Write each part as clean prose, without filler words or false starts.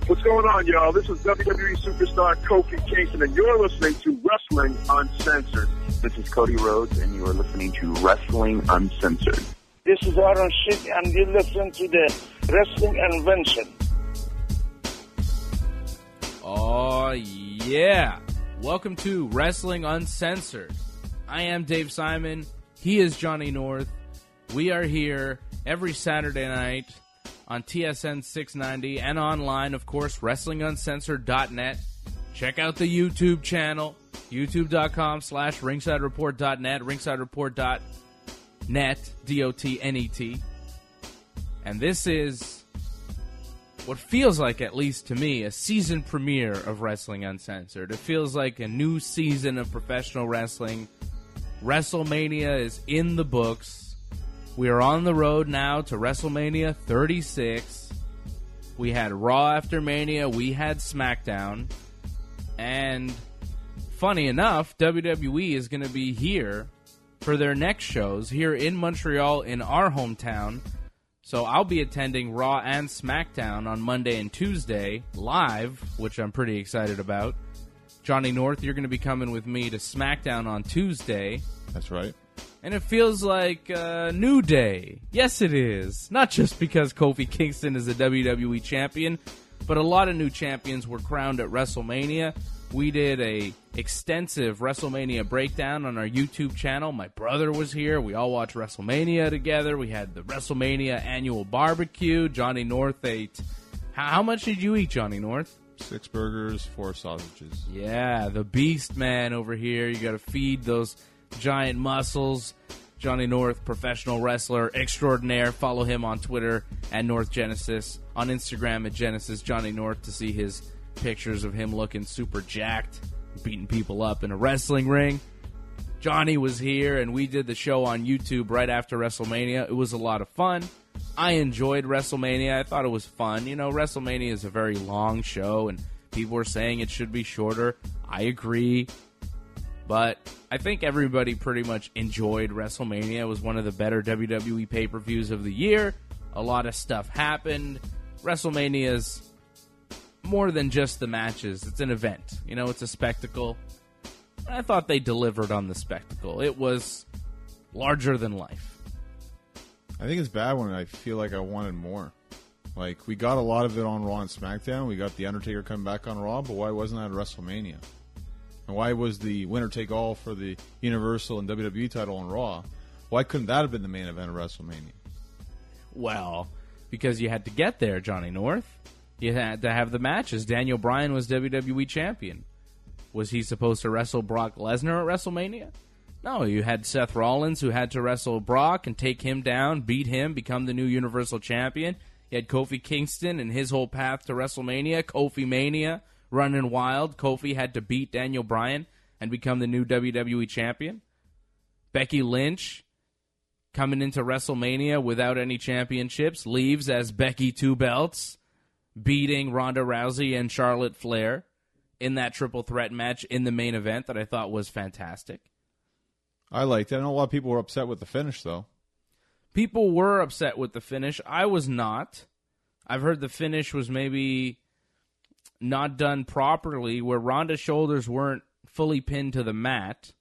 What's going on, y'all? This is WWE superstar Kofi Kingston, and you're listening to Wrestling Uncensored. This is Cody Rhodes, and you are listening to Wrestling Uncensored. This is Aaron Schick, and you listen to the Wrestling Invention. Oh, yeah. Welcome to Wrestling Uncensored. I am Dave Simon. He is Johnny North. We are here every Saturday night on TSN 690 and online, of course, WrestlingUncensored.net. Check out the YouTube channel, youtube.com/ringsidereport.net, ringsidereport.net, D-O-T-N-E-T. And this is what feels like, at least to me, a season premiere of Wrestling Uncensored. It feels like a new season of professional wrestling. WrestleMania is in the books. We are on the road now to WrestleMania 36. We had Raw after Mania. We had SmackDown. And funny enough, WWE is going to be here for their next shows here in Montreal in our hometown. So I'll be attending Raw and SmackDown on Monday and Tuesday live, which I'm pretty excited about. Johnny North, you're going to be coming with me to SmackDown on Tuesday. That's right. And it feels like a new day. Yes, it is. Not just because Kofi Kingston is a WWE champion, but a lot of new champions were crowned at WrestleMania. We did a extensive WrestleMania breakdown on our YouTube channel. My brother was here. We all watched WrestleMania together. We had the WrestleMania annual barbecue. Johnny North ate... How much did you eat, Johnny North? 6 burgers, 4 sausages. Yeah, the beast man over here. You got to feed those giant muscles. Johnny North, professional wrestler extraordinaire. Follow him on Twitter at North Genesis. On Instagram at Genesis Johnny North to see his pictures of him looking super jacked, beating people up in a wrestling ring. Johnny was here, and we did the show on YouTube right after WrestleMania. It was a lot of fun. I enjoyed WrestleMania. I thought it was fun. You know, WrestleMania is a very long show, and people were saying it should be shorter. I agree. But I think everybody pretty much enjoyed WrestleMania. It was one of the better WWE pay-per-views of the year. A lot of stuff happened. WrestleMania is more than just the matches. It's an event. You know, it's a spectacle. I thought they delivered on the spectacle. It was larger than life. I think it's bad when I feel like I wanted more. Like, we got a lot of it on Raw and SmackDown. We got The Undertaker coming back on Raw, but why wasn't that at WrestleMania? And why was the winner-take-all for the Universal and WWE title on Raw? Why couldn't that have been the main event of WrestleMania? Well, because you had to get there, Johnny North. You had to have the matches. Daniel Bryan was WWE champion. Was he supposed to wrestle Brock Lesnar at WrestleMania? No, you had Seth Rollins, who had to wrestle Brock and take him down, beat him, become the new Universal champion. You had Kofi Kingston and his whole path to WrestleMania, Kofi Mania. Running wild, Kofi had to beat Daniel Bryan and become the new WWE champion. Becky Lynch, coming into WrestleMania without any championships, leaves as Becky Two Belts, beating Ronda Rousey and Charlotte Flair in that triple threat match in the main event that I thought was fantastic. I liked it. I know a lot of people were upset with the finish, though. People were upset with the finish. I was not. I've heard the finish was maybe not done properly, where Ronda's shoulders weren't fully pinned to the mat,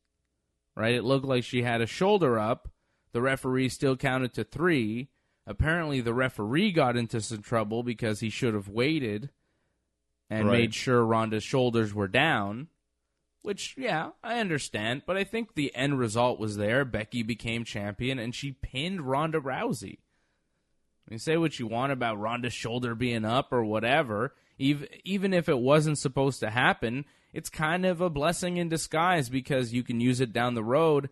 right? It looked like she had a shoulder up. The referee still counted to 3. Apparently, the referee got into some trouble because he should have waited and made sure Ronda's shoulders were down, which, yeah, I understand. But I think the end result was there. Becky became champion, and she pinned Ronda Rousey. I mean, say what you want about Ronda's shoulder being up or whatever. Even if it wasn't supposed to happen, it's kind of a blessing in disguise because you can use it down the road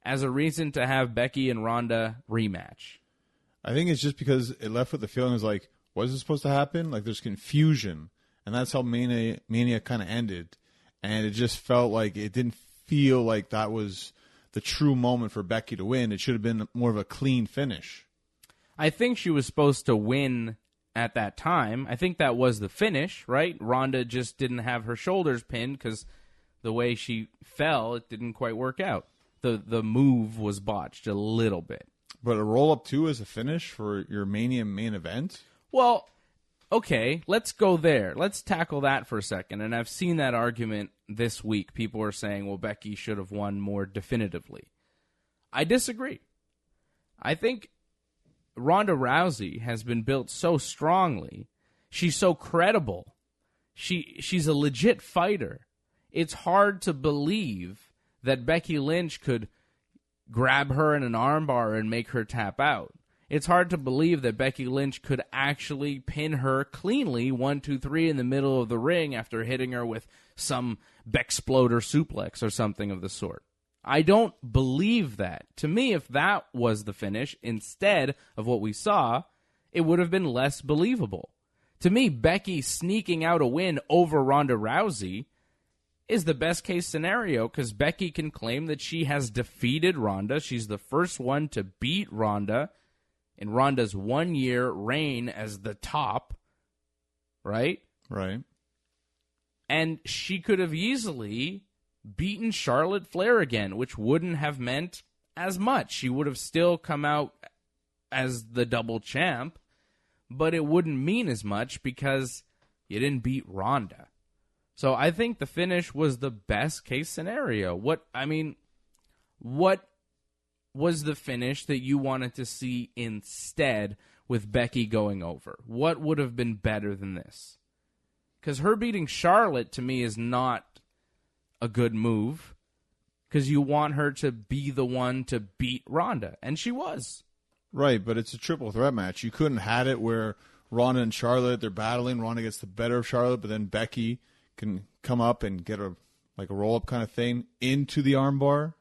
as a reason to have Becky and Ronda rematch. I think it's just because it left with the feeling was like, was it supposed to happen? Like, there's confusion. And that's how Mania kind of ended. And it just felt like it didn't feel like that was the true moment for Becky to win. It should have been more of a clean finish. I think she was supposed to win at that time. I think that was the finish, right? Ronda just didn't have her shoulders pinned because the way she fell, it didn't quite work out. The move was botched a little bit. But a roll-up, too, is a finish for your Mania main event? Well, okay, let's go there. Let's tackle that for a second. And I've seen that argument this week. People are saying, well, Becky should have won more definitively. I disagree. I think Ronda Rousey has been built so strongly. She's so credible. She's a legit fighter. It's hard to believe that Becky Lynch could grab her in an armbar and make her tap out. It's hard to believe that Becky Lynch could actually pin her cleanly 1, 2, 3 in the middle of the ring after hitting her with some Bexploder suplex or something of the sort. I don't believe that. To me, if that was the finish instead of what we saw, it would have been less believable. To me, Becky sneaking out a win over Ronda Rousey is the best case scenario because Becky can claim that she has defeated Ronda. She's the first one to beat Ronda in Ronda's 1-year reign as the top, right? Right. And she could have easily beaten Charlotte Flair again, which wouldn't have meant as much. She would have still come out as the double champ, but it wouldn't mean as much because you didn't beat Ronda. So I think the finish was the best case scenario. What was the finish that you wanted to see instead with Becky going over? What would have been better than this? Because her beating Charlotte, to me, is not a good move because you want her to be the one to beat Ronda, and she was. Right, but it's a triple threat match. You couldn't have it where Ronda and Charlotte, they're battling. Ronda gets the better of Charlotte, but then Becky can come up and get a roll-up kind of thing into the armbar.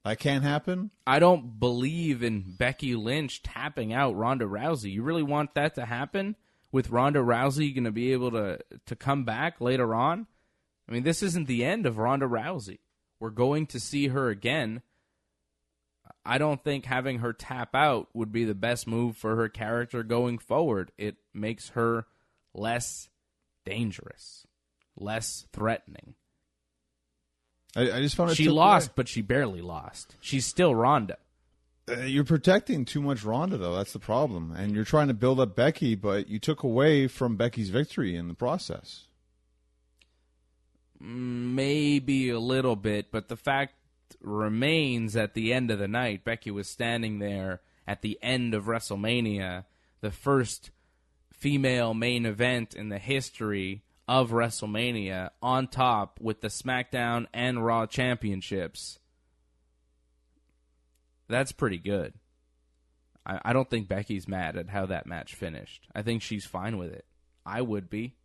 That can't happen? I don't believe in Becky Lynch tapping out Ronda Rousey. You really want that to happen with Ronda Rousey going to be able to come back later on? I mean, this isn't the end of Ronda Rousey. We're going to see her again. I don't think having her tap out would be the best move for her character going forward. It makes her less dangerous, less threatening. I just found it she lost, but she barely lost. She's still Ronda. You're protecting too much Ronda, though. That's the problem. And you're trying to build up Becky, but you took away from Becky's victory in the process. Maybe a little bit, but the fact remains at the end of the night, Becky was standing there at the end of WrestleMania, the first female main event in the history of WrestleMania, on top with the SmackDown and Raw championships. That's pretty good. I don't think Becky's mad at how that match finished. I think she's fine with it. I would be.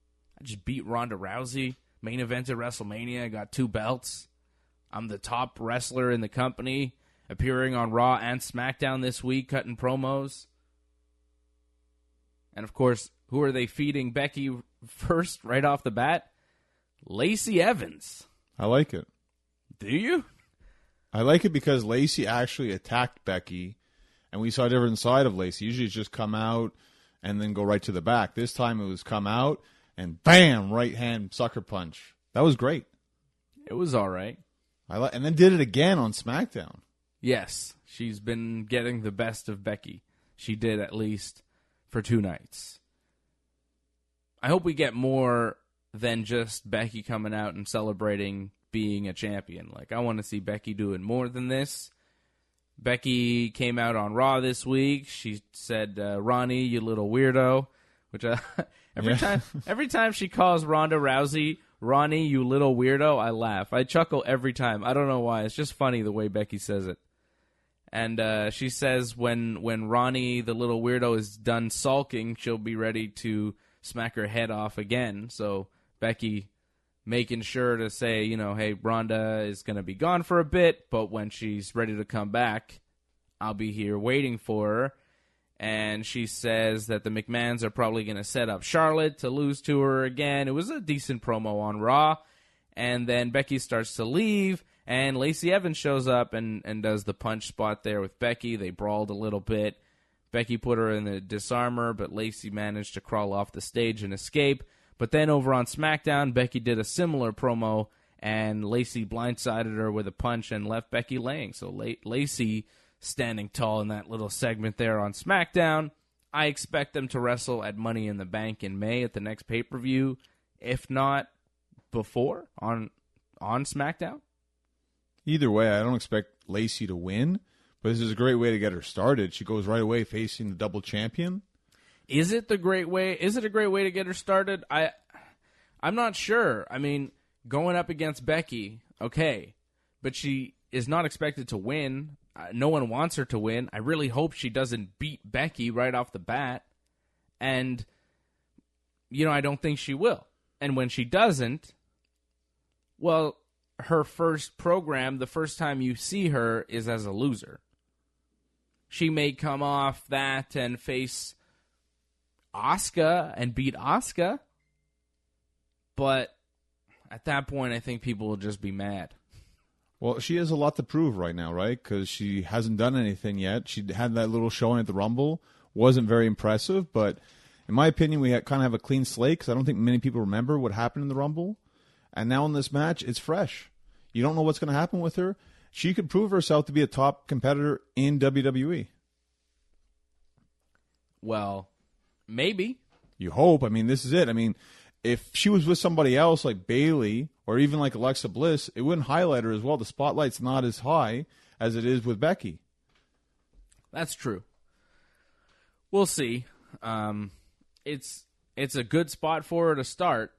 I just beat Ronda Rousey, main event at WrestleMania, I got 2 belts. I'm the top wrestler in the company, appearing on Raw and SmackDown this week, cutting promos. And, of course, who are they feeding Becky first, right off the bat? Lacey Evans. I like it. Do you? I like it because Lacey actually attacked Becky, and we saw a different side of Lacey. Usually it's just come out and then go right to the back. This time it was come out and bam, right hand sucker punch. That was great. It was all right. And then did it again on SmackDown. Yes, she's been getting the best of Becky. She did, at least for 2 nights. I hope we get more than just Becky coming out and celebrating being a champion. Like, I want to see Becky doing more than this. Becky came out on Raw this week. She said, Ronnie, you little weirdo. Which every time she calls Ronda Rousey Ronnie, you little weirdo, I laugh. I chuckle every time. I don't know why. It's just funny the way Becky says it. And she says when Ronnie, the little weirdo, is done sulking, she'll be ready to smack her head off again. So Becky making sure to say, hey, Ronda is going to be gone for a bit, but when she's ready to come back, I'll be here waiting for her. And she says that the McMahons are probably going to set up Charlotte to lose to her again. It was a decent promo on Raw. And then Becky starts to leave, and Lacey Evans shows up and does the punch spot there with Becky. They brawled a little bit. Becky put her in the disarmor, but Lacey managed to crawl off the stage and escape. But then over on SmackDown, Becky did a similar promo, and Lacey blindsided her with a punch and left Becky laying. So Lacey standing tall in that little segment there on SmackDown. I expect them to wrestle at Money in the Bank in May at the next pay-per-view, if not before, on SmackDown. Either way, I don't expect Lacey to win, but this is a great way to get her started. She goes right away facing the double champion. Is it a great way to get her started? I'm not sure. I mean, going up against Becky, okay, but she is not expected to win. No one wants her to win. I really hope she doesn't beat Becky right off the bat. And, I don't think she will. And when she doesn't, well, her first program, the first time you see her, is as a loser. She may come off that and face Asuka and beat Asuka. But at that point, I think people will just be mad. Well, she has a lot to prove right now, right? Because she hasn't done anything yet. She had that little showing at the Rumble. Wasn't very impressive, but in my opinion, we kind of have a clean slate because I don't think many people remember what happened in the Rumble. And now in this match, it's fresh. You don't know what's going to happen with her. She could prove herself to be a top competitor in WWE. Well, maybe. You hope. I mean, this is it. I mean, if she was with somebody else like Bayley or even like Alexa Bliss, it wouldn't highlight her as well. The spotlight's not as high as it is with Becky. That's true. We'll see. It's a good spot for her to start,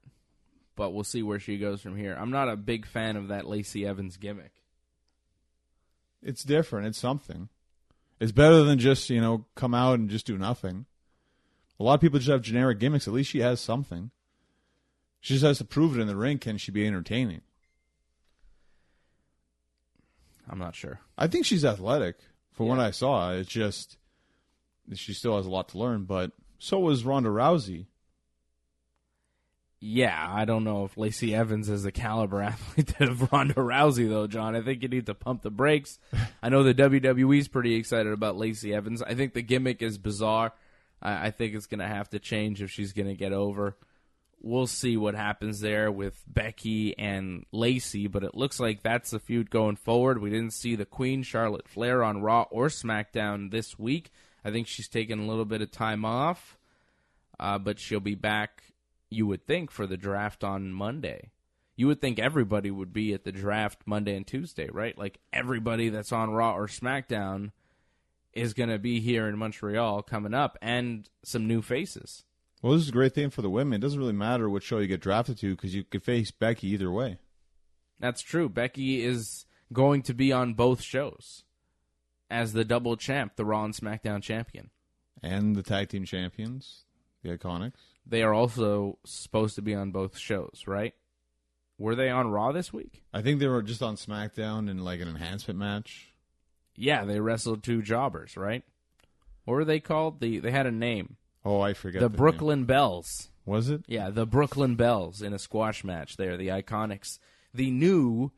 but we'll see where she goes from here. I'm not a big fan of that Lacey Evans gimmick. It's different. It's something. It's better than just, come out and just do nothing. A lot of people just have generic gimmicks. At least she has something. She just has to prove it in the ring. Can she be entertaining? I'm not sure. I think she's athletic. From what I saw, it's just she still has a lot to learn, but so was Ronda Rousey. Yeah, I don't know if Lacey Evans is the caliber athlete of Ronda Rousey, though, John. I think you need to pump the brakes. I know the WWE's pretty excited about Lacey Evans. I think the gimmick is bizarre. I think it's going to have to change if she's going to get over. We'll see what happens there with Becky and Lacey, but it looks like that's the feud going forward. We didn't see the Queen, Charlotte Flair, on Raw or SmackDown this week. I think she's taking a little bit of time off, but she'll be back, you would think, for the draft on Monday. You would think everybody would be at the draft Monday and Tuesday, right? Like everybody that's on Raw or SmackDown is going to be here in Montreal coming up, and some new faces. Well, this is a great thing for the women. It doesn't really matter what show you get drafted to because you could face Becky either way. That's true. Becky is going to be on both shows as the double champ, the Raw and SmackDown champion. And the tag team champions, the Iconics. They are also supposed to be on both shows, right? Were they on Raw this week? I think they were just on SmackDown in like an enhancement match. Yeah, they wrestled two jobbers, right? What were they called? They had a name. Oh, I forget. The Brooklyn name. Bells. Was it? Yeah, the Brooklyn Bells in a squash match there, the Iconics. The new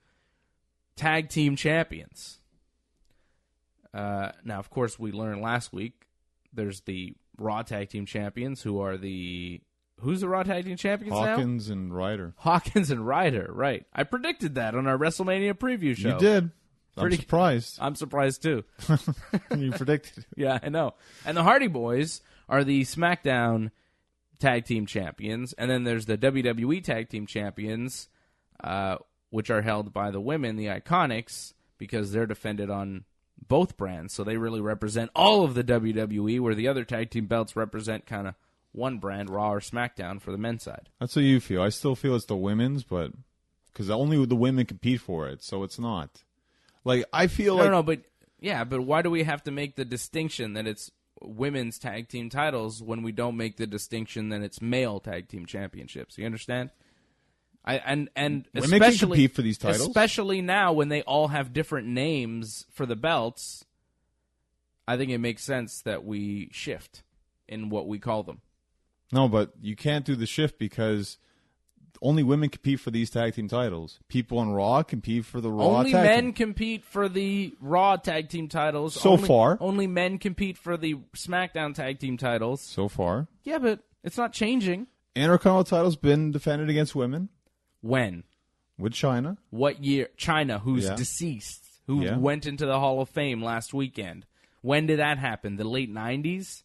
tag team champions. Now, of course, we learned last week there's the Raw tag team champions who are the... Who's the Raw tag team champions now? Hawkins and Ryder. Hawkins and Ryder, right. I predicted that on our WrestleMania preview show. You did. I'm surprised. I'm surprised, too. You predicted. Yeah, I know. And the Hardy Boys are the SmackDown tag team champions. And then there's the WWE tag team champions, which are held by the women, the Iconics, because they're defended on both brands. So they really represent all of the WWE, where the other tag team belts represent kind of one brand, Raw or SmackDown, for the men's side. That's how you feel. I still feel it's the women's, but because only the women compete for it, so it's not. Like, I feel like... No, but why do we have to make the distinction that it's women's tag team titles when we don't make the distinction that it's male tag team championships? You understand? And women especially can compete for these titles, especially now when they all have different names for the belts. I think it makes sense that we shift in what we call them. No, but you can't do the shift because only women compete for these tag team titles. People on Raw compete for the Raw only tag men team. compete for the Raw tag team titles. So far. Only men compete for the SmackDown tag team titles. So far. Yeah, but it's not changing. Intercontinental title's been defended against women. When? With China. What year? China, who's deceased, who went into the Hall of Fame last weekend. When did that happen? The late 90s?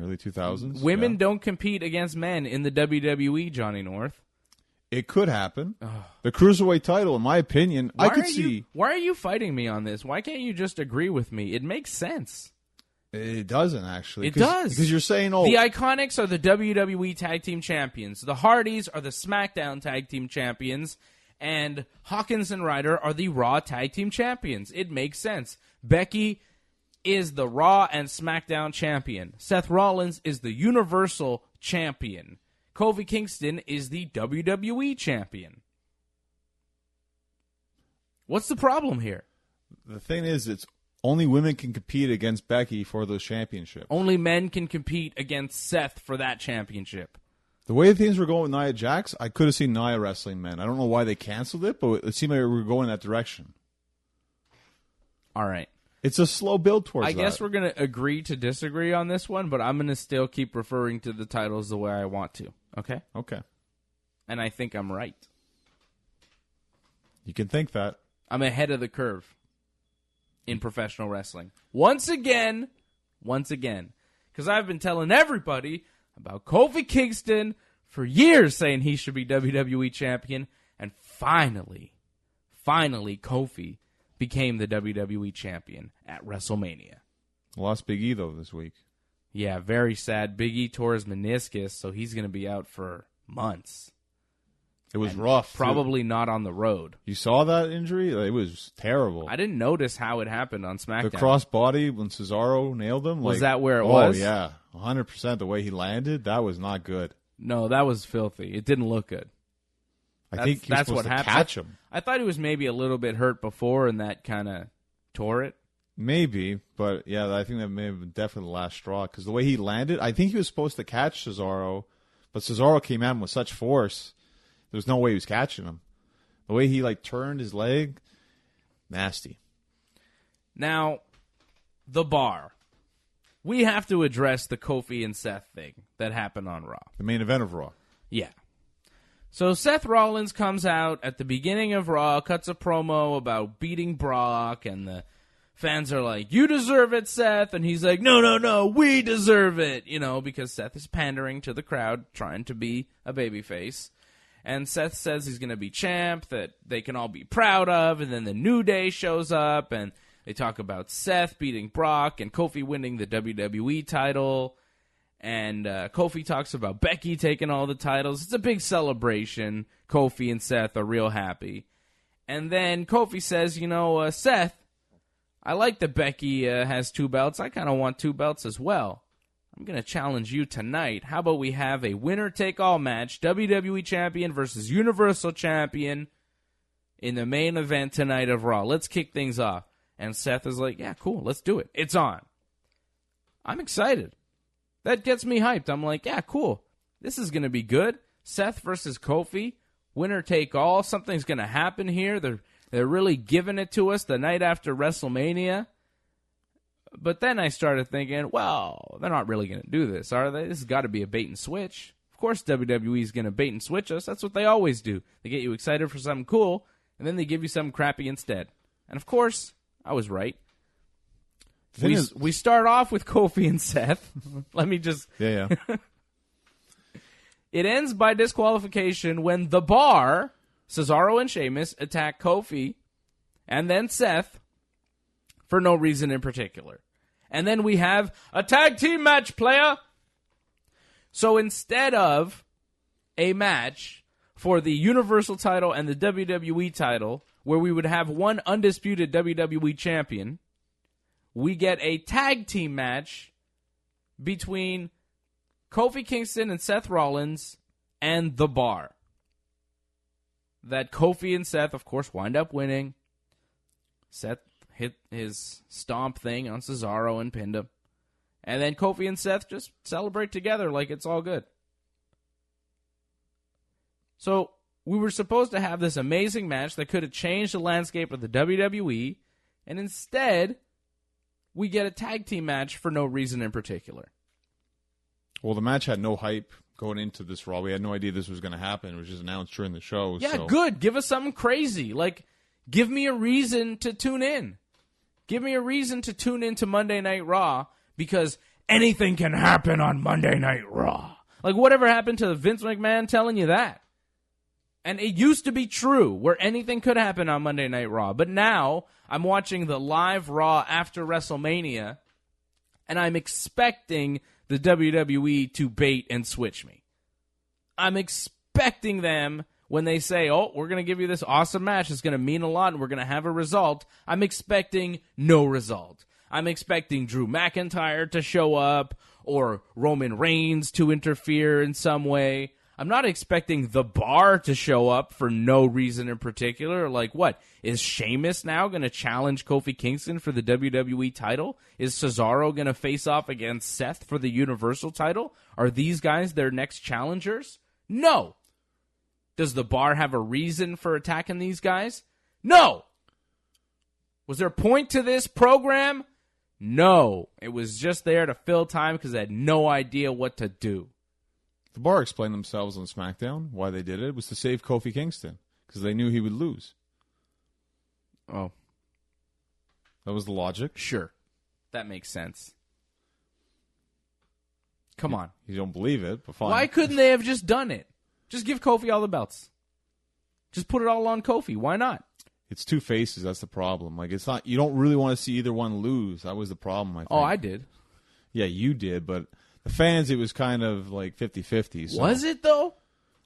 Early 2000s. Women don't compete against men in the WWE, Johnny North. It could happen. The Cruiserweight title, in my opinion, I could see. Why are you fighting me on this? Why can't you just agree with me? It makes sense. It doesn't, actually. It does. Because you're saying, the Iconics are the WWE Tag Team Champions. The Hardys are the SmackDown Tag Team Champions. And Hawkins and Ryder are the Raw Tag Team Champions. It makes sense. Becky is the Raw and SmackDown Champion. Seth Rollins is the Universal Champion. Kofi Kingston is the WWE Champion. What's the problem here? The thing is, it's only women can compete against Becky for those championships. Only men can compete against Seth for that championship. The way things were going with Nia Jax, I could have seen Nia wrestling men. I don't know why they canceled it, but it seemed like we were going that direction. All right. It's a slow build towards that. I guess we're going to agree to disagree on this one, but I'm going to still keep referring to the titles the way I want to. Okay? Okay. And I think I'm right. You can think that. I'm ahead of the curve in professional wrestling. Once again, because I've been telling everybody about Kofi Kingston for years, saying he should be WWE champion, and finally, Kofi became the WWE champion at WrestleMania. Lost Big E, though, this week. Yeah, very sad. Big E tore his meniscus, so he's going to be out for months. It was rough. Probably not on the road. You saw that injury? It was terrible. I didn't notice how it happened on SmackDown. The crossbody when Cesaro nailed him. Was that where it was? Oh, yeah. 100% the way he landed, that was not good. No, that was filthy. It didn't look good. I think that's what happened. Catch him. I thought he was maybe a little bit hurt before, and that kind of tore it. Maybe, but yeah, I think that may have been definitely the last straw, because the way he landed, I think he was supposed to catch Cesaro, but Cesaro came at him with such force, there's no way he was catching him. The way he turned his leg, nasty. Now, the bar. We have to address the Kofi and Seth thing that happened on Raw. The main event of Raw. Yeah. So Seth Rollins comes out at the beginning of Raw, cuts a promo about beating Brock, and the fans are like, "You deserve it, Seth." And he's like, No, we deserve it. Because Seth is pandering to the crowd, trying to be a babyface. And Seth says he's going to be champ, that they can all be proud of. And then the New Day shows up, and they talk about Seth beating Brock and Kofi winning the WWE title. And Kofi talks about Becky taking all the titles. It's a big celebration. Kofi and Seth are real happy. And then Kofi says, Seth, I like that Becky has 2 belts. I kind of want 2 belts as well. I'm going to challenge you tonight. How about we have a winner-take-all match, WWE Champion versus Universal Champion, in the main event tonight of Raw. Let's kick things off. And Seth is like, yeah, cool, let's do it. It's on. I'm excited. That gets me hyped. I'm like, yeah, cool. This is going to be good. Seth versus Kofi, winner-take-all. Something's going to happen here. They're really giving it to us the night after WrestleMania. But then I started thinking, well, they're not really going to do this, are they? This has got to be a bait and switch. Of course WWE is going to bait and switch us. That's what they always do. They get you excited for something cool, and then they give you something crappy instead. And of course, I was right. We start off with Kofi and Seth. Let me just... Yeah. It ends by disqualification when The Bar, Cesaro and Sheamus, attack Kofi and then Seth for no reason in particular. And then we have a tag team match, player. So instead of a match for the Universal title and the WWE title, where we would have one undisputed WWE champion, we get a tag team match between Kofi Kingston and Seth Rollins and The Bar. That Kofi and Seth, of course, wind up winning. Seth hit his stomp thing on Cesaro and pinned him. And then Kofi and Seth just celebrate together like it's all good. So we were supposed to have this amazing match that could have changed the landscape of the WWE, and instead we get a tag team match for no reason in particular. Well, the match had no hype going into this Raw. We had no idea this was going to happen. It was just announced during the show. Yeah, so. Good. Give us something crazy. Give me a reason to tune in. Give me a reason to tune into Monday Night Raw, because anything can happen on Monday Night Raw. Like, whatever happened to Vince McMahon telling you that? And it used to be true, where anything could happen on Monday Night Raw. But now, I'm watching the live Raw after WrestleMania, and I'm expecting the WWE to bait and switch me. I'm expecting them, when they say, oh, we're going to give you this awesome match, it's going to mean a lot, and we're going to have a result, I'm expecting no result. I'm expecting Drew McIntyre to show up, or Roman Reigns to interfere in some way. I'm not expecting The Bar to show up for no reason in particular. Like, what? Is Sheamus now going to challenge Kofi Kingston for the WWE title? Is Cesaro going to face off against Seth for the Universal title? Are these guys their next challengers? No. Does The Bar have a reason for attacking these guys? No. Was there a point to this program? No. It was just there to fill time because they had no idea what to do. The Bar explained themselves on SmackDown. Why they did it was to save Kofi Kingston because they knew he would lose. Oh. That was the logic. Sure. That makes sense. Come on. You don't believe it, but fine. Why couldn't they have just done it? Just give Kofi all the belts. Just put it all on Kofi. Why not? It's two faces. That's the problem. Like, it's not. You don't really want to see either one lose. That was the problem, I think. Oh, I did. Yeah, you did, but the fans, it was kind of like 50-50. So. Was it, though?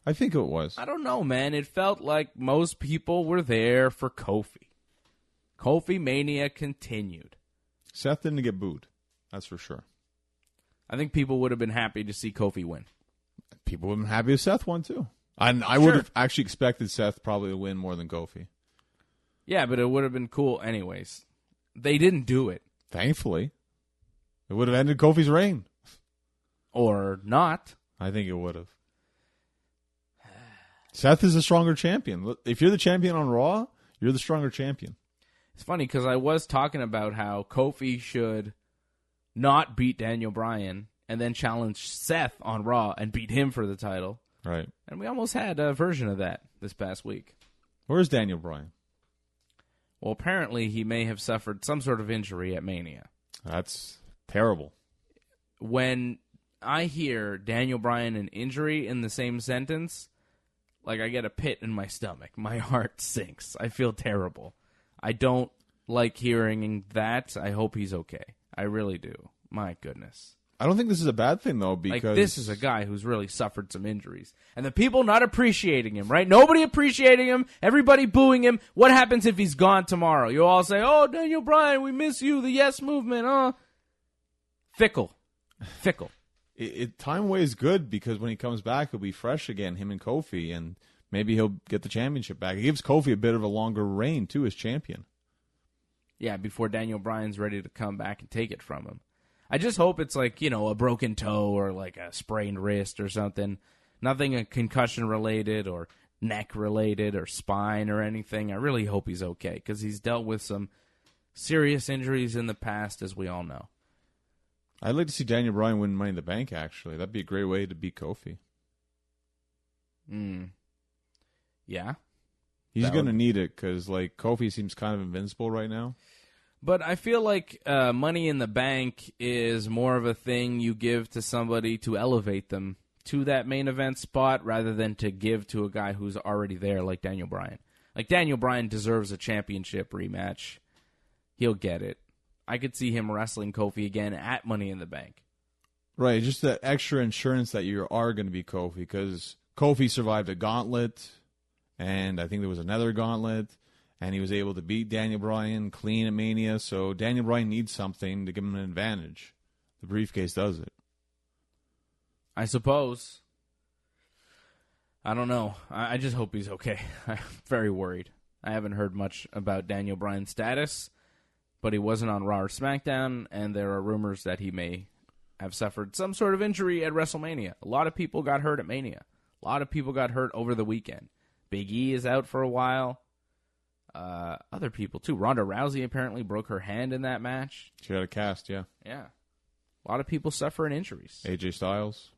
I think it was. I don't know, man. It felt like most people were there for Kofi. Kofi Mania continued. Seth didn't get booed. That's for sure. I think people would have been happy to see Kofi win. People would have been happy if Seth won, too. I would have actually expected Seth probably to win more than Kofi. Yeah, but it would have been cool anyways. They didn't do it. Thankfully. It would have ended Kofi's reign. Or not. I think it would have. Seth is a stronger champion. If you're the champion on Raw, you're the stronger champion. It's funny because I was talking about how Kofi should not beat Daniel Bryan and then challenge Seth on Raw and beat him for the title. Right. And we almost had a version of that this past week. Where's Daniel Bryan? Well, apparently he may have suffered some sort of injury at Mania. That's terrible. When I hear Daniel Bryan and injury in the same sentence, like I get a pit in my stomach. My heart sinks. I feel terrible. I don't like hearing that. I hope he's okay. I really do. My goodness. I don't think this is a bad thing, though, because... Like, this is a guy who's really suffered some injuries. And the people not appreciating him, right? Nobody appreciating him. Everybody booing him. What happens if he's gone tomorrow? You all say, oh, Daniel Bryan, we miss you. The Yes Movement, huh? Fickle. Time away is good because when he comes back, he'll be fresh again, him and Kofi, and maybe he'll get the championship back. It gives Kofi a bit of a longer reign, too, as champion. Yeah, before Daniel Bryan's ready to come back and take it from him. I just hope it's like, you know, a broken toe or like a sprained wrist or something. Nothing concussion-related or neck-related or spine or anything. I really hope he's okay because he's dealt with some serious injuries in the past, as we all know. I'd like to see Daniel Bryan win Money in the Bank, actually. That'd be a great way to beat Kofi. Yeah. He's going to need it because, like, Kofi seems kind of invincible right now. But I feel like Money in the Bank is more of a thing you give to somebody to elevate them to that main event spot rather than to give to a guy who's already there like Daniel Bryan. Like, Daniel Bryan deserves a championship rematch. He'll get it. I could see him wrestling Kofi again at Money in the Bank. Right, just that extra insurance that you are going to be Kofi because Kofi survived a gauntlet, and I think there was another gauntlet. And he was able to beat Daniel Bryan clean at Mania. So Daniel Bryan needs something to give him an advantage. The briefcase does it. I suppose. I don't know. I just hope he's okay. I'm very worried. I haven't heard much about Daniel Bryan's status, but he wasn't on Raw or SmackDown, and there are rumors that he may have suffered some sort of injury at WrestleMania. A lot of people got hurt at Mania. A lot of people got hurt over the weekend. Big E is out for a while. Other people, too. Ronda Rousey apparently broke her hand in that match. She had a cast, yeah. Yeah. A lot of people suffering injuries. AJ Styles.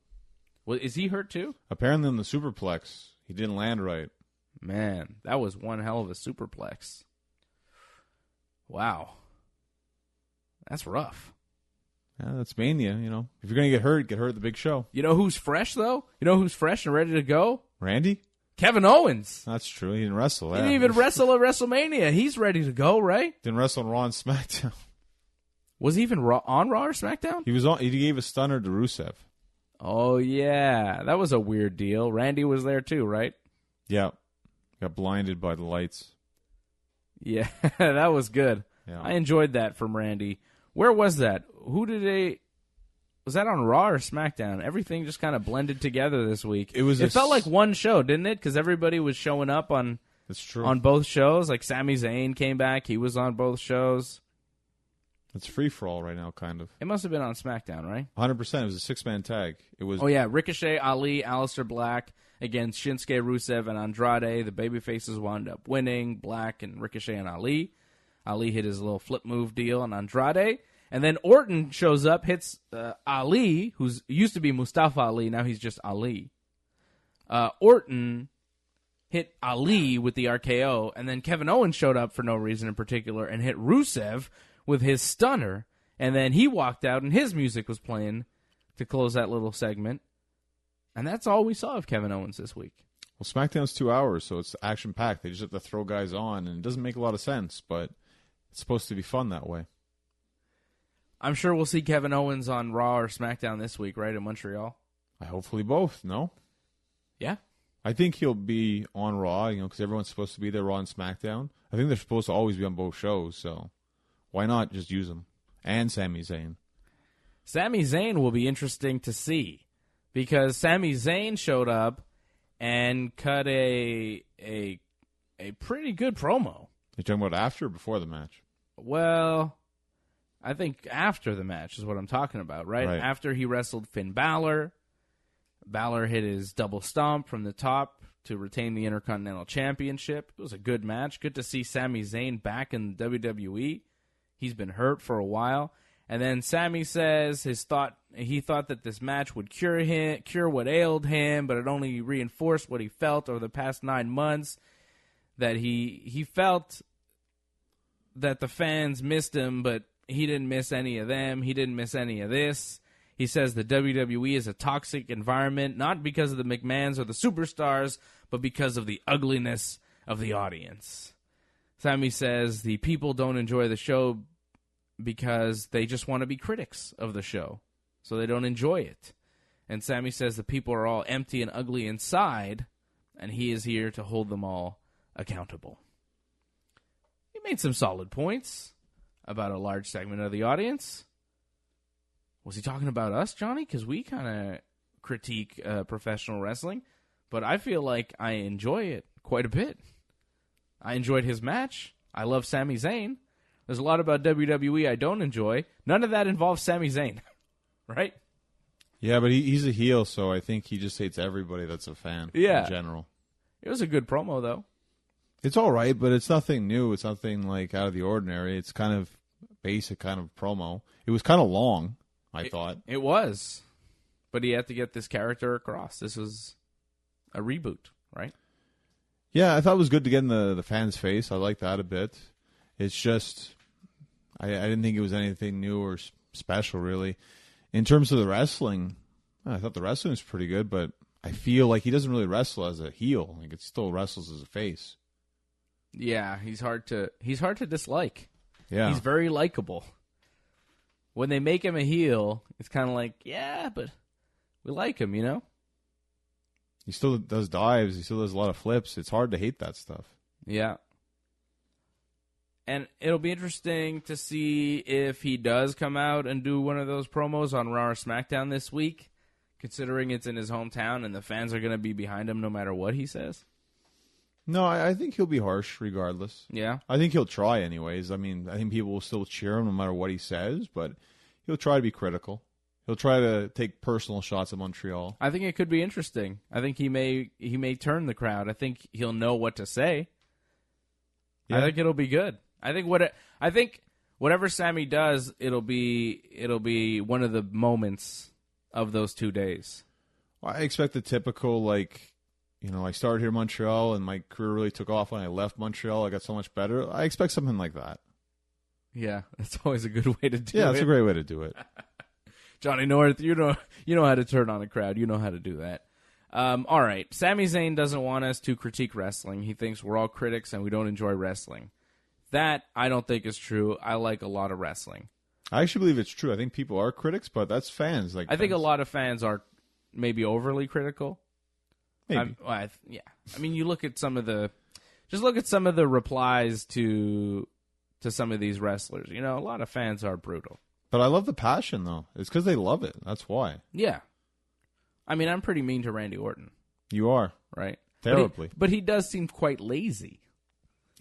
Well, is he hurt, too? Apparently in the superplex, he didn't land right. Man, that was one hell of a superplex. Wow. That's rough. Yeah, that's Mania, you know. If you're going to get hurt at the big show. You know who's fresh, though? You know who's fresh and ready to go? Randy? Kevin Owens. That's true. He didn't wrestle. He didn't even wrestle at WrestleMania. He's ready to go, right? Didn't wrestle on Raw and SmackDown. Was he even on Raw or SmackDown? He was on. He gave a stunner to Rusev. Oh, yeah. That was a weird deal. Randy was there, too, right? Yeah. Got blinded by the lights. Yeah, that was good. Yeah. I enjoyed that from Randy. Where was that? Was that on Raw or SmackDown? Everything just kind of blended together this week. It felt like one show, didn't it? Because everybody was showing up on That's true. on both shows. Like Sami Zayn came back. He was on both shows. It's free-for-all right now, kind of. It must have been on SmackDown, right? 100%. It was a 6-man tag. It was. Oh, yeah. Ricochet, Ali, Aleister Black against Shinsuke, Rusev, and Andrade. The babyfaces wound up winning. Black and Ricochet and Ali. Ali hit his little flip move deal on Andrade. And then Orton shows up, hits Ali, who's used to be Mustafa Ali. Now he's just Ali. Orton hit Ali with the RKO. And then Kevin Owens showed up for no reason in particular and hit Rusev with his stunner. And then he walked out and his music was playing to close that little segment. And that's all we saw of Kevin Owens this week. Well, SmackDown's 2 hours, so it's action-packed. They just have to throw guys on, and it doesn't make a lot of sense, but it's supposed to be fun that way. I'm sure we'll see Kevin Owens on Raw or SmackDown this week, right, in Montreal? Hopefully both, no? Yeah. I think he'll be on Raw, because everyone's supposed to be there, Raw and SmackDown. I think they're supposed to always be on both shows, so why not just use them? And Sami Zayn. Sami Zayn will be interesting to see, because Sami Zayn showed up and cut a pretty good promo. You're talking about after or before the match? Well, I think after the match is what I'm talking about, right? After he wrestled Finn Balor, Balor hit his double stomp from the top to retain the Intercontinental Championship. It was a good match. Good to see Sami Zayn back in WWE. He's been hurt for a while. And then Sami says he thought that this match would cure what ailed him, but it only reinforced what he felt over the past 9 months, that he felt that the fans missed him, but he didn't miss any of them. He didn't miss any of this. He says the WWE is a toxic environment, not because of the McMahons or the superstars, but because of the ugliness of the audience. Sami says the people don't enjoy the show because they just want to be critics of the show, so they don't enjoy it. And Sami says the people are all empty and ugly inside, and he is here to hold them all accountable. He made some solid points about a large segment of the audience. Was he talking about us, Johnny? Because we kind of critique professional wrestling, but I feel like I enjoy it quite a bit. I enjoyed his match. I love Sami Zayn. There's a lot about WWE I don't enjoy. None of that involves Sami Zayn, right? Yeah, but he's a heel, so I think he just hates everybody that's a fan in general. It was a good promo, though. It's all right, but it's nothing new. It's nothing like out of the ordinary. It's kind of basic kind of promo. It was kind of long, I thought. It was. But he had to get this character across. This was a reboot, right? Yeah, I thought it was good to get in the fans' face. I like that a bit. It's just, I didn't think it was anything new or special, really. In terms of the wrestling, I thought the wrestling was pretty good, but I feel like he doesn't really wrestle as a heel. Like, it still wrestles as a face. Yeah, he's hard to dislike. Yeah. He's very likable. When they make him a heel, it's kind of like, yeah, but we like him, you know? He still does dives. He still does a lot of flips. It's hard to hate that stuff. Yeah. And it'll be interesting to see if he does come out and do one of those promos on Raw or SmackDown this week, considering it's in his hometown and the fans are going to be behind him no matter what he says. No, I think he'll be harsh regardless. Yeah? I think he'll try anyways. I mean, I think people will still cheer him no matter what he says, but he'll try to be critical. He'll try to take personal shots at Montreal. I think it could be interesting. I think he may turn the crowd. I think he'll know what to say. Yeah. I think it'll be good. I think whatever Sami does, it'll be one of the moments of those 2 days. Well, I expect the typical, I started here in Montreal and my career really took off when I left Montreal. I got so much better. I expect something like that. Yeah, that's always a good way to do it. Yeah, that's a great way to do it. Johnny North, you know how to turn on a crowd. You know how to do that. All right. Sami Zayn doesn't want us to critique wrestling. He thinks we're all critics and we don't enjoy wrestling. That I don't think is true. I like a lot of wrestling. I actually believe it's true. I think people are critics, but that's fans. I think a lot of fans are maybe overly critical. Maybe. Yeah. I mean, you look at some of the replies to some of these wrestlers. You know, a lot of fans are brutal. But I love the passion, though. It's because they love it. That's why. Yeah. I mean, I'm pretty mean to Randy Orton. You are. Right? Terribly. But he does seem quite lazy.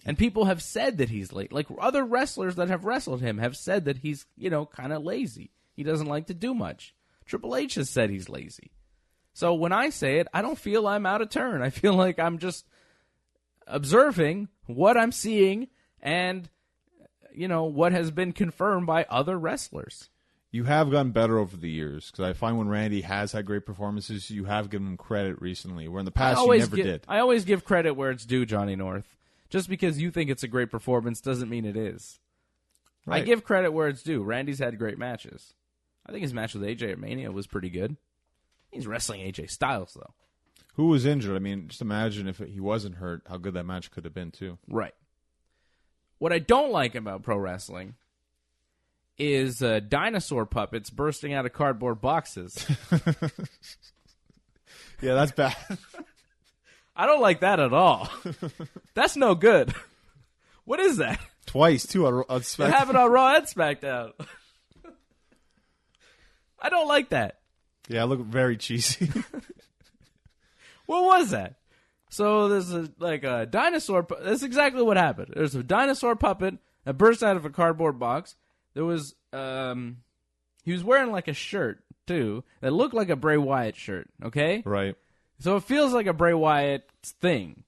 And people have said that he's late. Like, other wrestlers that have wrestled him have said that he's, kind of lazy. He doesn't like to do much. Triple H has said he's lazy. So when I say it, I don't feel I'm out of turn. I feel like I'm just observing what I'm seeing and, what has been confirmed by other wrestlers. You have gotten better over the years, because I find when Randy has had great performances, you have given him credit recently, where in the past you never did. I always give credit where it's due, Johnny North. Just because you think it's a great performance doesn't mean it is. Right. I give credit where it's due. Randy's had great matches. I think his match with AJ at Mania was pretty good. He's wrestling AJ Styles, though. Who was injured? I mean, just imagine if he wasn't hurt, how good that match could have been, too. Right. What I don't like about pro wrestling is dinosaur puppets bursting out of cardboard boxes. Yeah, that's bad. I don't like that at all. That's no good. What is that? Twice, too, on SmackDown. It happened on Raw and Smackdown. I don't like that. Yeah, it looked very cheesy. What was that? So there's a dinosaur. That's exactly what happened. There's a dinosaur puppet that burst out of a cardboard box. There was he was wearing like a shirt too that looked like a Bray Wyatt shirt. Okay, right. So it feels like a Bray Wyatt thing,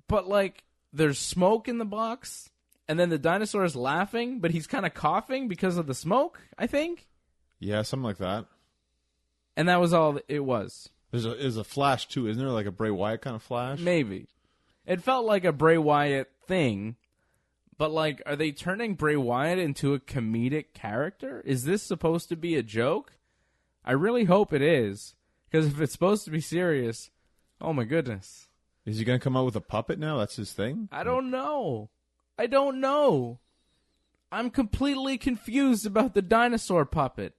but like there's smoke in the box, and then the dinosaur is laughing, but he's kind of coughing because of the smoke. I think. Yeah, something like that. And that was all it was. There's a flash, too. Isn't there like a Bray Wyatt kind of flash? Maybe. It felt like a Bray Wyatt thing, but like, are they turning Bray Wyatt into a comedic character? Is this supposed to be a joke? I really hope it is, because if it's supposed to be serious, oh my goodness. Is he going to come out with a puppet now? That's his thing? I don't know. I'm completely confused about the dinosaur puppet.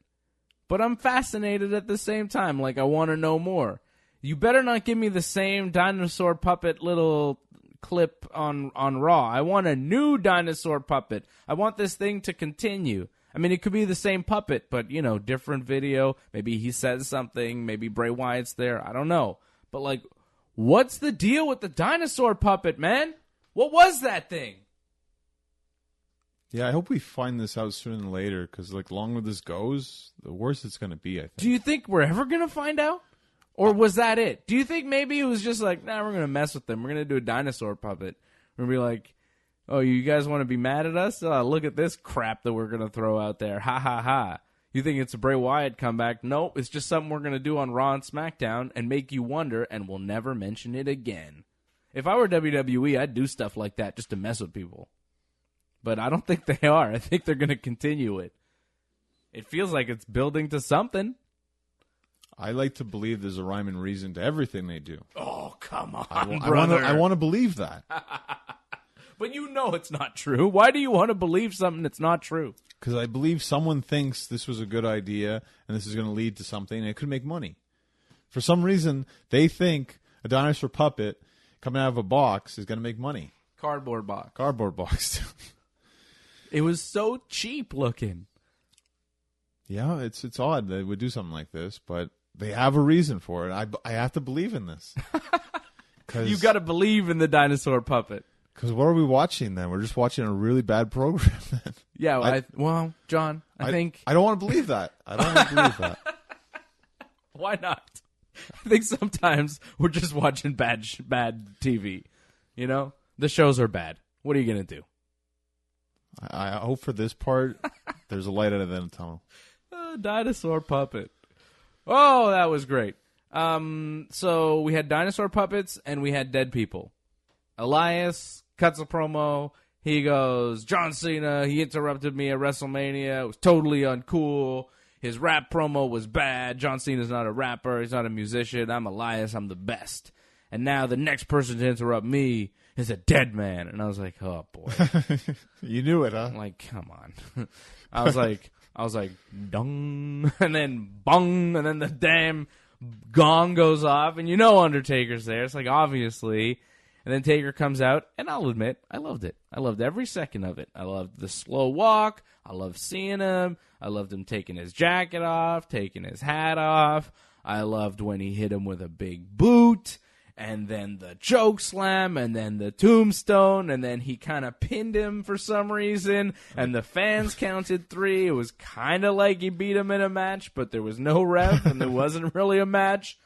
But I'm fascinated at the same time. Like, I want to know more. You better not give me the same dinosaur puppet little clip on Raw. I want a new dinosaur puppet. I want this thing to continue. I mean, it could be the same puppet, but, different video. Maybe he says something. Maybe Bray Wyatt's there. I don't know. But, like, what's the deal with the dinosaur puppet, man? What was that thing? Yeah, I hope we find this out sooner than later, because like, the longer this goes, the worse it's going to be, I think. Do you think we're ever going to find out? Or was that it? Do you think maybe it was just like, we're going to mess with them. We're going to do a dinosaur puppet. We're going to be like, oh, you guys want to be mad at us? Look at this crap that we're going to throw out there. Ha, ha, ha. You think it's a Bray Wyatt comeback? Nope, it's just something we're going to do on Raw and SmackDown and make you wonder, and we'll never mention it again. If I were WWE, I'd do stuff like that just to mess with people. But I don't think they are. I think they're going to continue it. It feels like it's building to something. I like to believe there's a rhyme and reason to everything they do. Oh, come on, brother. I want to believe that. But you know it's not true. Why do you want to believe something that's not true? Because I believe someone thinks this was a good idea and this is going to lead to something and it could make money. For some reason, they think a dinosaur puppet coming out of a box is going to make money. Cardboard box. Cardboard box. It was so cheap looking. Yeah, it's odd they would do something like this, but they have a reason for it. I have to believe in this. You got to believe in the dinosaur puppet. Because what are we watching then? We're just watching a really bad program then. Yeah, John, I think... I don't want to believe that. I don't want to believe that. Why not? I think sometimes we're just watching bad TV. The shows are bad. What are you going to do? I hope for this part, there's a light out of the tunnel. Dinosaur puppet. Oh, that was great. So we had dinosaur puppets and we had dead people. Elias cuts a promo. He goes, John Cena, he interrupted me at WrestleMania. It was totally uncool. His rap promo was bad. John Cena's not a rapper. He's not a musician. I'm Elias. I'm the best. And now the next person to interrupt me is a dead man. And I was like, oh, boy. You knew it, huh? I'm like, come on. I was like, dong, and then bong, and then the damn gong goes off, and you know Undertaker's there. It's like, obviously. And then Taker comes out, and I'll admit, I loved it. I loved every second of it. I loved the slow walk. I loved seeing him. I loved him taking his jacket off, taking his hat off. I loved when he hit him with a big boot, and then the choke slam, and then the tombstone, and then he kind of pinned him for some reason, and the fans counted 3. It was kind of like he beat him in a match, but there was no ref, and there wasn't really a match.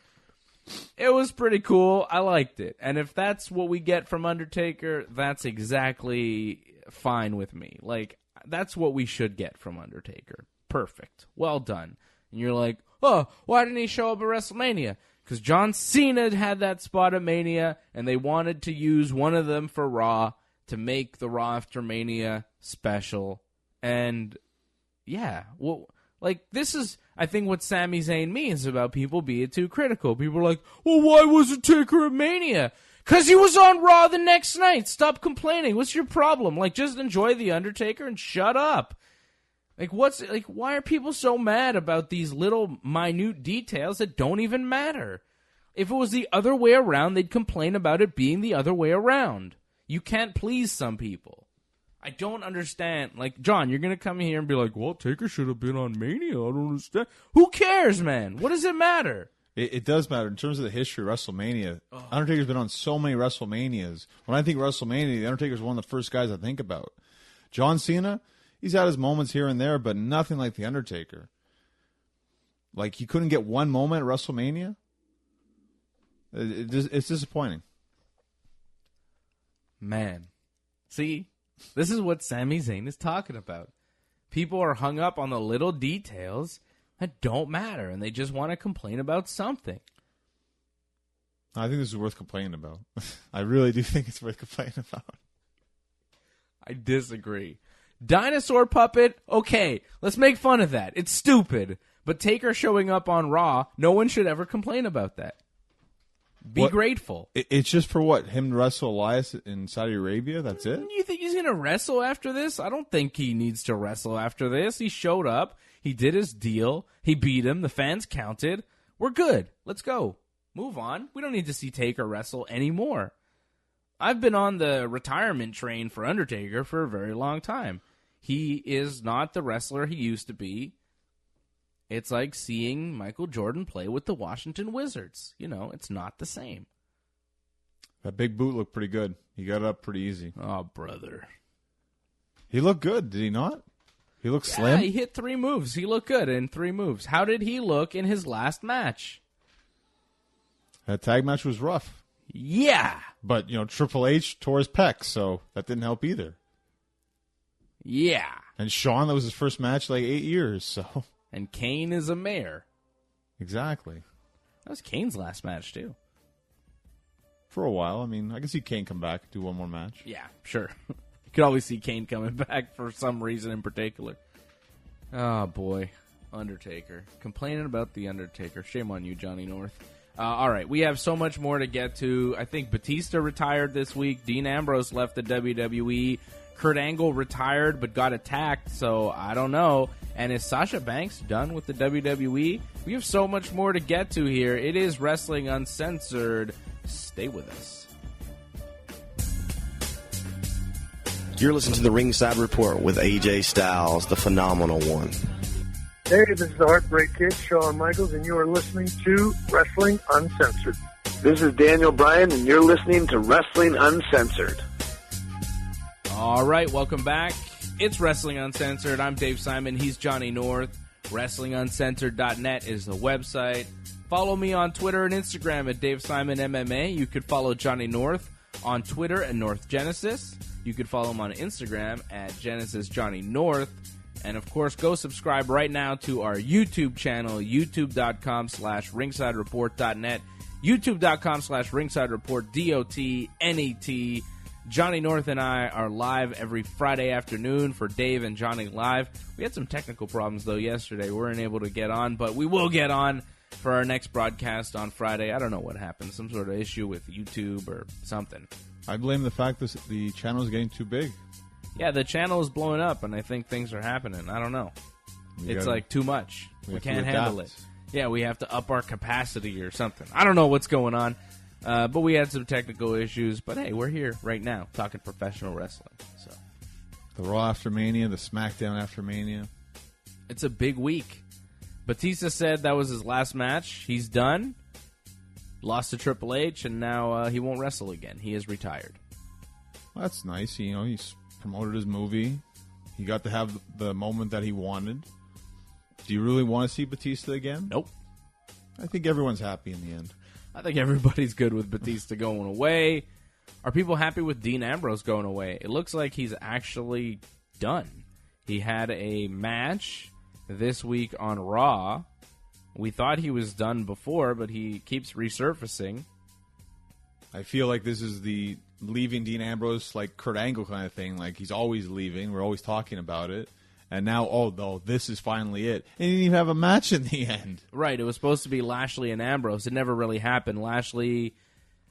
It was pretty cool. I liked it. And if that's what we get from Undertaker, that's exactly fine with me. Like, that's what we should get from Undertaker. Perfect. Well done. And you're like, oh, why didn't he show up at WrestleMania? Because John Cena had that spot at Mania, and they wanted to use one of them for Raw to make the Raw after Mania special. And, yeah, well, like, this is, I think, what Sami Zayn means about people being too critical. People are like, well, why wasn't Taker at Mania? Because he was on Raw the next night. Stop complaining. What's your problem? Like, just enjoy The Undertaker and shut up. Like, why are people so mad about these little minute details that don't even matter? If it was the other way around, they'd complain about it being the other way around. You can't please some people. I don't understand. Like, John, you're going to come here and be like, well, Taker should have been on Mania. I don't understand. Who cares, man? What does it matter? It does matter. In terms of the history of WrestleMania, Undertaker's been on so many WrestleManias. When I think WrestleMania, The Undertaker's one of the first guys I think about. John Cena, he's had his moments here and there, but nothing like The Undertaker. Like, he couldn't get one moment at WrestleMania? It's disappointing. Man. See? This is what Sami Zayn is talking about. People are hung up on the little details that don't matter, and they just want to complain about something. I think this is worth complaining about. I really do think it's worth complaining about. I disagree. Dinosaur puppet, okay, let's make fun of that. It's stupid. But Taker showing up on Raw, no one should ever complain about that. Be grateful. It's just for what? Him to wrestle Elias in Saudi Arabia? That's it? You think he's going to wrestle after this? I don't think he needs to wrestle after this. He showed up. He did his deal. He beat him. The fans counted. We're good. Let's go. Move on. We don't need to see Taker wrestle anymore. I've been on the retirement train for Undertaker for a very long time. He is not the wrestler he used to be. It's like seeing Michael Jordan play with the Washington Wizards. You know, it's not the same. That big boot looked pretty good. He got it up pretty easy. Oh, brother. He looked good, did he not? He looked slim. Yeah, he hit 3 moves. He looked good in 3 moves. How did he look in his last match? That tag match was rough. Yeah. But, Triple H tore his pec, so that didn't help either. Yeah. And Shawn, that was his first match in like 8 years, so... And Kane is a mayor. Exactly. That was Kane's last match, too. For a while. I mean, I can see Kane come back, do one more match. Yeah, sure. You could always see Kane coming back for some reason in particular. Oh, boy. Undertaker. Complaining about The Undertaker. Shame on you, Johnny North. All right, we have so much more to get to. I think Batista retired this week. Dean Ambrose left the WWE. Kurt Angle retired but got attacked, so I don't know. And is Sasha Banks done with the WWE? We have so much more to get to here. It is Wrestling Uncensored. Stay with us. You're listening to the Ringside Report with AJ Styles, the phenomenal one. Hey, this is the Heartbreak Kid, Shawn Michaels, and you are listening to Wrestling Uncensored. This is Daniel Bryan, and you're listening to Wrestling Uncensored. All right, welcome back. It's Wrestling Uncensored. I'm Dave Simon. He's Johnny North. WrestlingUncensored.net is the website. Follow me on Twitter and Instagram at Dave Simon MMA. You could follow Johnny North on Twitter at North Genesis. You could follow him on Instagram at Genesis Johnny North. And, of course, go subscribe right now to our YouTube channel, youtube.com/ringsidereport.net, youtube.com/ringsidereport, DOTNET. Johnny North and I are live every Friday afternoon for Dave and Johnny Live. We had some technical problems, though, yesterday. We weren't able to get on, but we will get on for our next broadcast on Friday. I don't know what happened. Some sort of issue with YouTube or something. I blame the fact that the channel is getting too big. Yeah, the channel is blowing up, and I think things are happening. I don't know. It's like too much. We can't handle it. Yeah, we have to up our capacity or something. I don't know what's going on. But we had some technical issues. But hey, we're here right now talking professional wrestling. So the Raw after Mania, the SmackDown after Mania. It's a big week. Batista said that was his last match. He's done. Lost to Triple H, and now he won't wrestle again. He is retired. Well, that's nice. He's promoted his movie. He got to have the moment that he wanted. Do you really want to see Batista again? Nope. I think everyone's happy in the end. I think everybody's good with Batista going away. Are people happy with Dean Ambrose going away? It looks like he's actually done. He had a match this week on Raw. We thought he was done before, but he keeps resurfacing. I feel like this is the leaving Dean Ambrose like Kurt Angle kind of thing. Like he's always leaving. We're always talking about it. And now, this is finally it. And he didn't even have a match in the end. Right. It was supposed to be Lashley and Ambrose. It never really happened. Lashley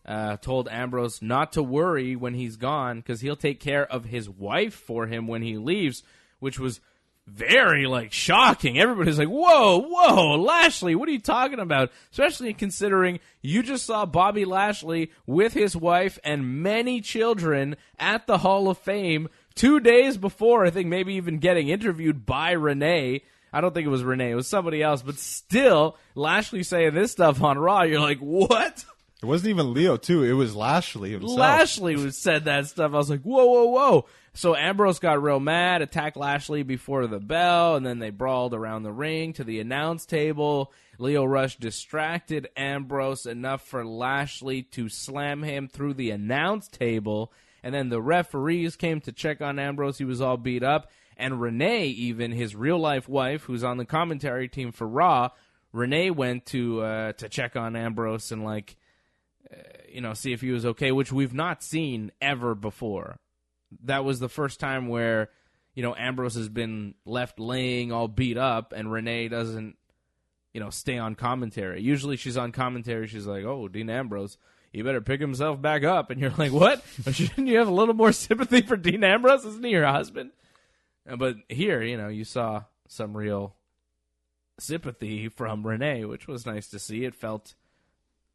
told Ambrose not to worry when he's gone because he'll take care of his wife for him when he leaves, which was very, shocking. Everybody's like, whoa, Lashley, what are you talking about? Especially considering you just saw Bobby Lashley with his wife and many children at the Hall of Fame 2 days before, I think maybe even getting interviewed by Renee. I don't think it was Renee. It was somebody else. But still, Lashley saying this stuff on Raw, you're like, what? It wasn't even Leo, too. It was Lashley himself. Lashley said that stuff. I was like, whoa. So Ambrose got real mad, attacked Lashley before the bell, and then they brawled around the ring to the announce table. Leo Rush distracted Ambrose enough for Lashley to slam him through the announce table. And then the referees came to check on Ambrose. He was all beat up. And Renee, even his real-life wife, who's on the commentary team for Raw, Renee went to check on Ambrose and, see if he was okay, which we've not seen ever before. That was the first time where, Ambrose has been left laying all beat up, and Renee doesn't, stay on commentary. Usually she's on commentary. She's like, oh, Dean Ambrose, he better pick himself back up. And you're like, what? Shouldn't you have a little more sympathy for Dean Ambrose? Isn't he your husband? But here, you saw some real sympathy from Renee, which was nice to see. It felt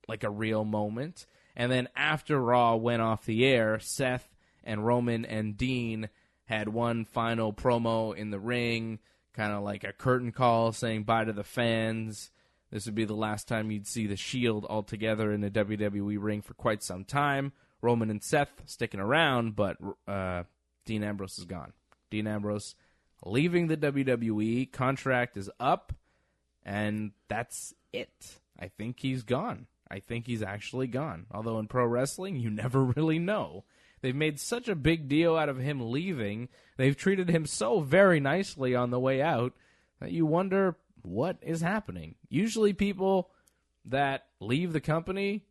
like a real moment. And then after Raw went off the air, Seth and Roman and Dean had one final promo in the ring, kind of like a curtain call saying bye to the fans. This would be the last time you'd see the Shield all together in the WWE ring for quite some time. Roman and Seth sticking around, but Dean Ambrose is gone. Dean Ambrose leaving the WWE. Contract is up, and that's it. I think he's gone. I think he's actually gone. Although in pro wrestling, you never really know. They've made such a big deal out of him leaving. They've treated him so very nicely on the way out that you wonder what is happening. Usually people that leave the company,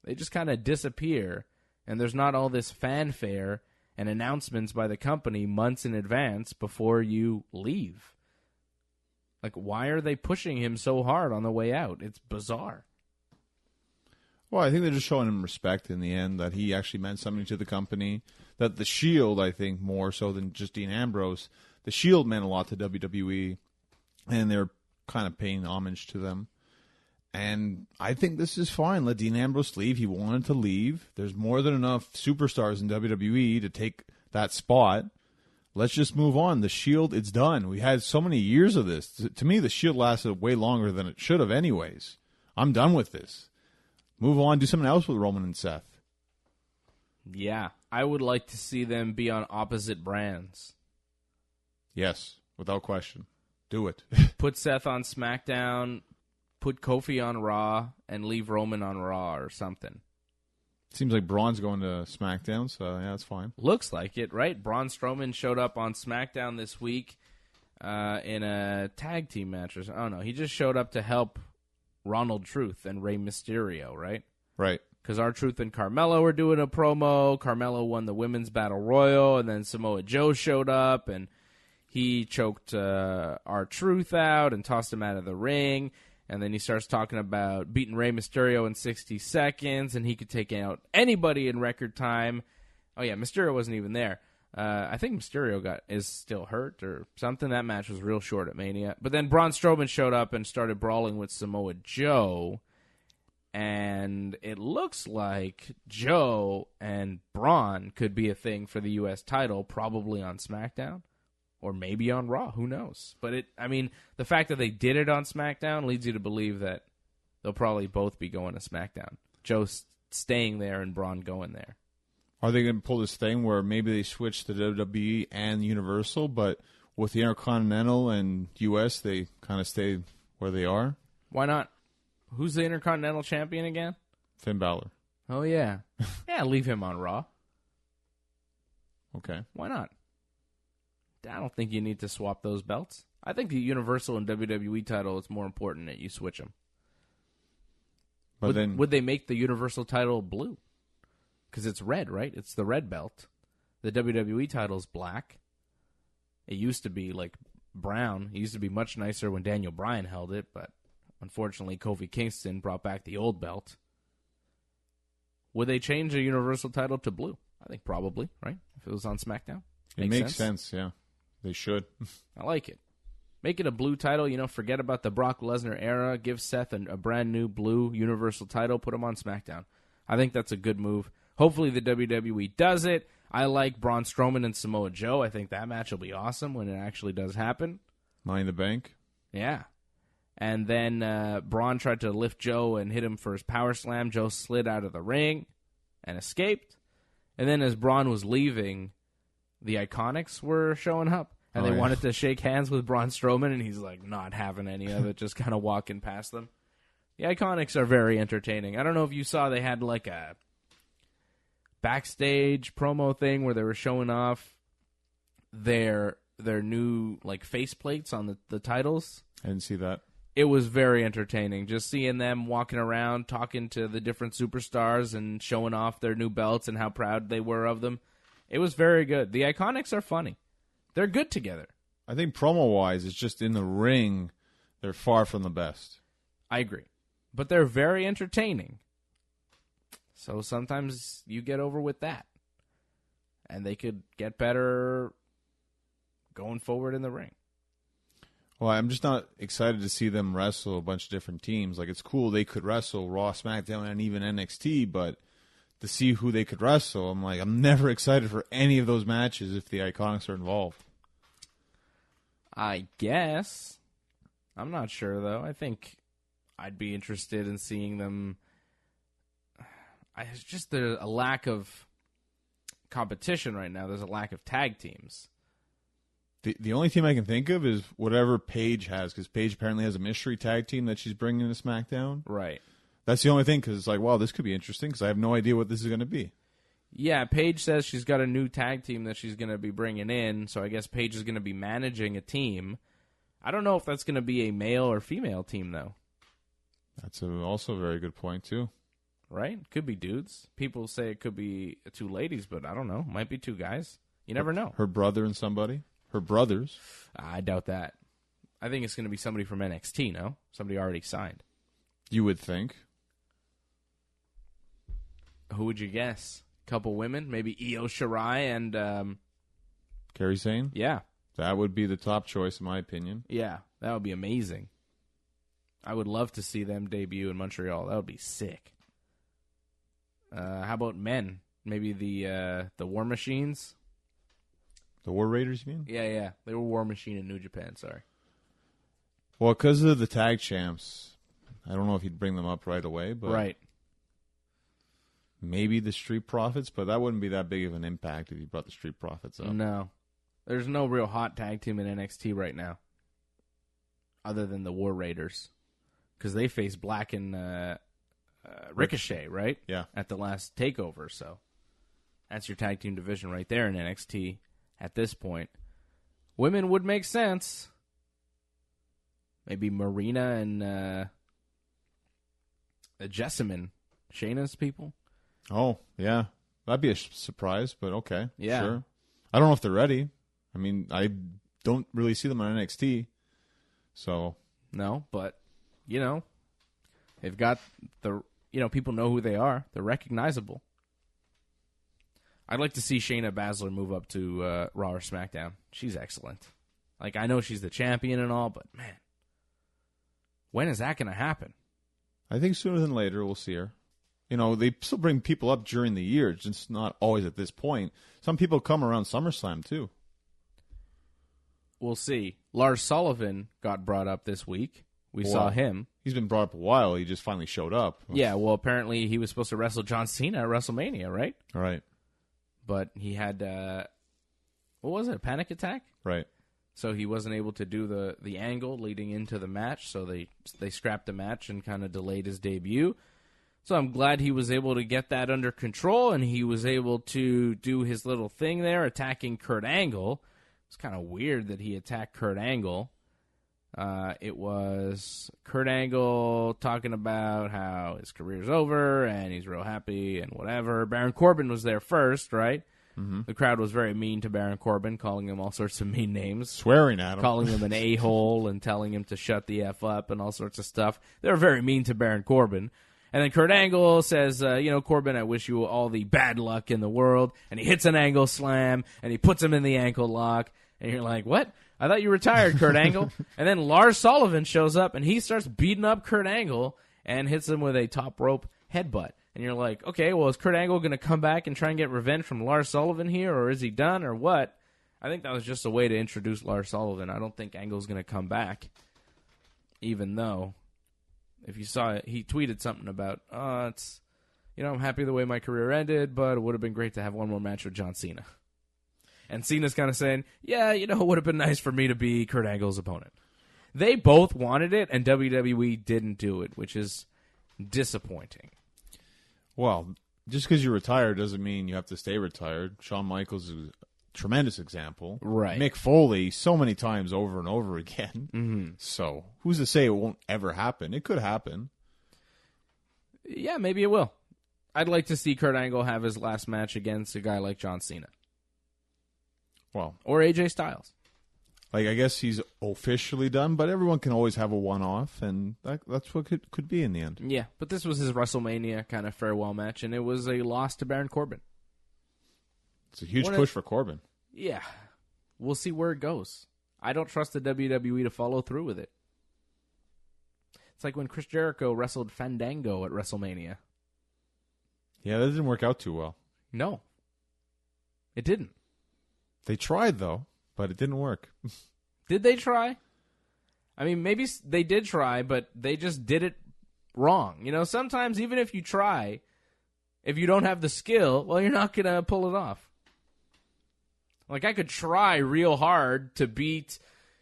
they just kind of disappear, and there's not all this fanfare and announcements by the company months in advance before you leave. Why are they pushing him so hard on the way out? It's bizarre. Well, I think they're just showing him respect in the end, that he actually meant something to the company. That the Shield, I think, more so than just Dean Ambrose, the Shield meant a lot to WWE, and they're kind of paying homage to them. And I think this is fine. Let Dean Ambrose leave. He wanted to leave. There's more than enough superstars in WWE to take that spot. Let's just move on. The Shield, it's done. We had so many years of this. To me, the Shield lasted way longer than it should have anyways. I'm done with this. Move on. Do something else with Roman and Seth. Yeah. I would like to see them be on opposite brands. Yes, without question. Do it. Put Seth on SmackDown, put Kofi on Raw, and leave Roman on Raw or something. Seems like Braun's going to SmackDown, so yeah, that's fine. Looks like it, right? Braun Strowman showed up on SmackDown this week in a tag team match. Oh, no, he just showed up to help Ronald Truth and Rey Mysterio, right? Right. because R-Truth and Carmelo were doing a promo. Carmelo won the Women's Battle Royal, and then Samoa Joe showed up, and he choked R-Truth out and tossed him out of the ring. And then he starts talking about beating Rey Mysterio in 60 seconds, and he could take out anybody in record time. Oh, yeah, Mysterio wasn't even there. I think Mysterio is still hurt or something. That match was real short at Mania. But then Braun Strowman showed up and started brawling with Samoa Joe. And it looks like Joe and Braun could be a thing for the U.S. title, probably on SmackDown. Or maybe on Raw. Who knows? But the fact that they did it on SmackDown leads you to believe that they'll probably both be going to SmackDown. Joe staying there and Braun going there. Are they going to pull this thing where maybe they switch to WWE and Universal, but with the Intercontinental and US, they kind of stay where they are? Why not? Who's the Intercontinental Champion again? Finn Balor. Oh, yeah. Yeah, leave him on Raw. Okay. Why not? I don't think you need to swap those belts. I think the Universal and WWE title is more important that you switch them. But would they make the Universal title blue? Because it's red, right? It's the red belt. The WWE title's black. It used to be like brown. It used to be much nicer when Daniel Bryan held it, but unfortunately Kofi Kingston brought back the old belt. Would they change the Universal title to blue? I think probably, right? If it was on SmackDown. It makes sense, yeah. They should. I like it. Make it a blue title. Forget about the Brock Lesnar era. Give Seth a brand new blue Universal title. Put him on SmackDown. I think that's a good move. Hopefully the WWE does it. I like Braun Strowman and Samoa Joe. I think that match will be awesome when it actually does happen. Money in the Bank. Yeah. And then Braun tried to lift Joe and hit him for his power slam. Joe slid out of the ring and escaped. And then as Braun was leaving, the Iconics were showing up. And they wanted to shake hands with Braun Strowman, and he's like not having any of it, just kind of walking past them. The Iconics are very entertaining. I don't know if you saw they had like a backstage promo thing where they were showing off their new like faceplates on the titles. I didn't see that. It was very entertaining, just seeing them walking around, talking to the different superstars and showing off their new belts and how proud they were of them. It was very good. The Iconics are funny. They're good together. I think promo-wise, it's just in the ring, they're far from the best. I agree. But they're very entertaining. So sometimes you get over with that. And they could get better going forward in the ring. Well, I'm just not excited to see them wrestle a bunch of different teams. Like, it's cool they could wrestle Raw, SmackDown, and even NXT, but to see who they could wrestle, I'm never excited for any of those matches if the Iconics are involved. I guess. I'm not sure, though. I think I'd be interested in seeing them. It's just there's a lack of competition right now. There's a lack of tag teams. The only team I can think of is whatever Paige has, because Paige apparently has a mystery tag team that she's bringing to SmackDown. Right. That's the only thing, because it's like, wow, this could be interesting, because I have no idea what this is going to be. Yeah, Paige says she's got a new tag team that she's going to be bringing in, so I guess Paige is going to be managing a team. I don't know if that's going to be a male or female team, though. That's also a very good point, too. Right? Could be dudes. People say it could be two ladies, but I don't know. Might be two guys. You never know. Her brother and somebody? Her brothers? I doubt that. I think it's going to be somebody from NXT, no? Somebody already signed. You would think. Who would you guess? Couple women? Maybe Io Shirai and... Kairi Sane? Yeah. That would be the top choice, in my opinion. Yeah, that would be amazing. I would love to see them debut in Montreal. That would be sick. How about men? Maybe the War Machines? The War Raiders, you mean? Yeah. They were War Machine in New Japan, sorry. Well, because of the tag champs, I don't know if he'd bring them up right away, but... Right. Maybe the Street Profits, but that wouldn't be that big of an impact if you brought the Street Profits up. No. There's no real hot tag team in NXT right now, other than the War Raiders, because they faced Black and Ricochet, right? Yeah. At the last takeover, so that's your tag team division right there in NXT at this point. Women would make sense. Maybe Marina and Jessamine Shayna's people. Oh, yeah. That'd be a surprise, but okay. Yeah. Sure. I don't know if they're ready. I mean, I don't really see them on NXT. So. No, but, they've got people know who they are. They're recognizable. I'd like to see Shayna Baszler move up to Raw or SmackDown. She's excellent. Like, I know she's the champion and all, but, man, when is that going to happen? I think sooner than later we'll see her. They still bring people up during the year, just not always at this point. Some people come around SummerSlam, too. We'll see. Lars Sullivan got brought up this week. We saw him. He's been brought up a while. He just finally showed up. Yeah, well, apparently he was supposed to wrestle John Cena at WrestleMania, right? Right. But he had, what was it, a panic attack? Right. So he wasn't able to do the angle leading into the match, so they scrapped the match and kind of delayed his debut. So I'm glad he was able to get that under control, and he was able to do his little thing there, attacking Kurt Angle. It's kind of weird that he attacked Kurt Angle. It was Kurt Angle talking about how his career's over, and he's real happy, and whatever. Baron Corbin was there first, right? Mm-hmm. The crowd was very mean to Baron Corbin, calling him all sorts of mean names. Swearing at him. Calling him an a-hole and telling him to shut the F up and all sorts of stuff. They were very mean to Baron Corbin. And then Kurt Angle says, Corbin, I wish you all the bad luck in the world. And he hits an angle slam, and he puts him in the ankle lock. And you're like, what? I thought you retired, Kurt Angle. And then Lars Sullivan shows up, and he starts beating up Kurt Angle and hits him with a top rope headbutt. And you're like, okay, well, is Kurt Angle going to come back and try and get revenge from Lars Sullivan here, or is he done, or what? I think that was just a way to introduce Lars Sullivan. I don't think Angle's going to come back, even though, if you saw it, he tweeted something about, I'm happy the way my career ended, but it would have been great to have one more match with John Cena. And Cena's kind of saying, yeah, it would have been nice for me to be Kurt Angle's opponent. They both wanted it, and WWE didn't do it, which is disappointing. Well, just because you're retired doesn't mean you have to stay retired. Shawn Michaels is a tremendous example. Right. Mick Foley so many times over and over again. Mm-hmm. So who's to say it won't ever happen? It could happen. Yeah, maybe it will. I'd like to see Kurt Angle have his last match against a guy like John Cena. Well, or AJ Styles. Like, I guess he's officially done, but everyone can always have a one-off, and that's what could be in the end. Yeah, but this was his WrestleMania kind of farewell match, and it was a loss to Baron Corbin. It's a huge push for Corbin. Yeah. We'll see where it goes. I don't trust the WWE to follow through with it. It's like when Chris Jericho wrestled Fandango at WrestleMania. Yeah, that didn't work out too well. No. It didn't. They tried, though. But it didn't work. Did they try? I mean, maybe they did try, but they just did it wrong. Sometimes even if you try, if you don't have the skill, well, you're not going to pull it off. Like, I could try real hard to beat,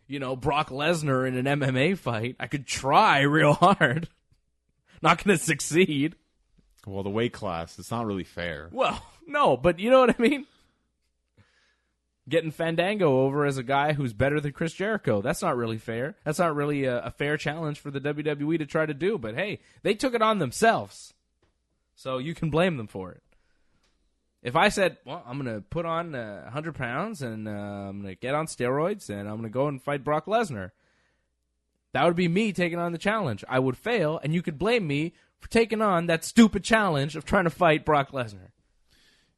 Brock Lesnar in an MMA fight. I could try real hard. Not going to succeed. Well, the weight class, it's not really fair. Well, no, but you know what I mean? Getting Fandango over as a guy who's better than Chris Jericho. That's not really fair. That's not really a fair challenge for the WWE to try to do. But, hey, they took it on themselves. So you can blame them for it. If I said, well, I'm going to put on 100 pounds and I'm going to get on steroids and I'm going to go and fight Brock Lesnar, that would be me taking on the challenge. I would fail, and you could blame me for taking on that stupid challenge of trying to fight Brock Lesnar.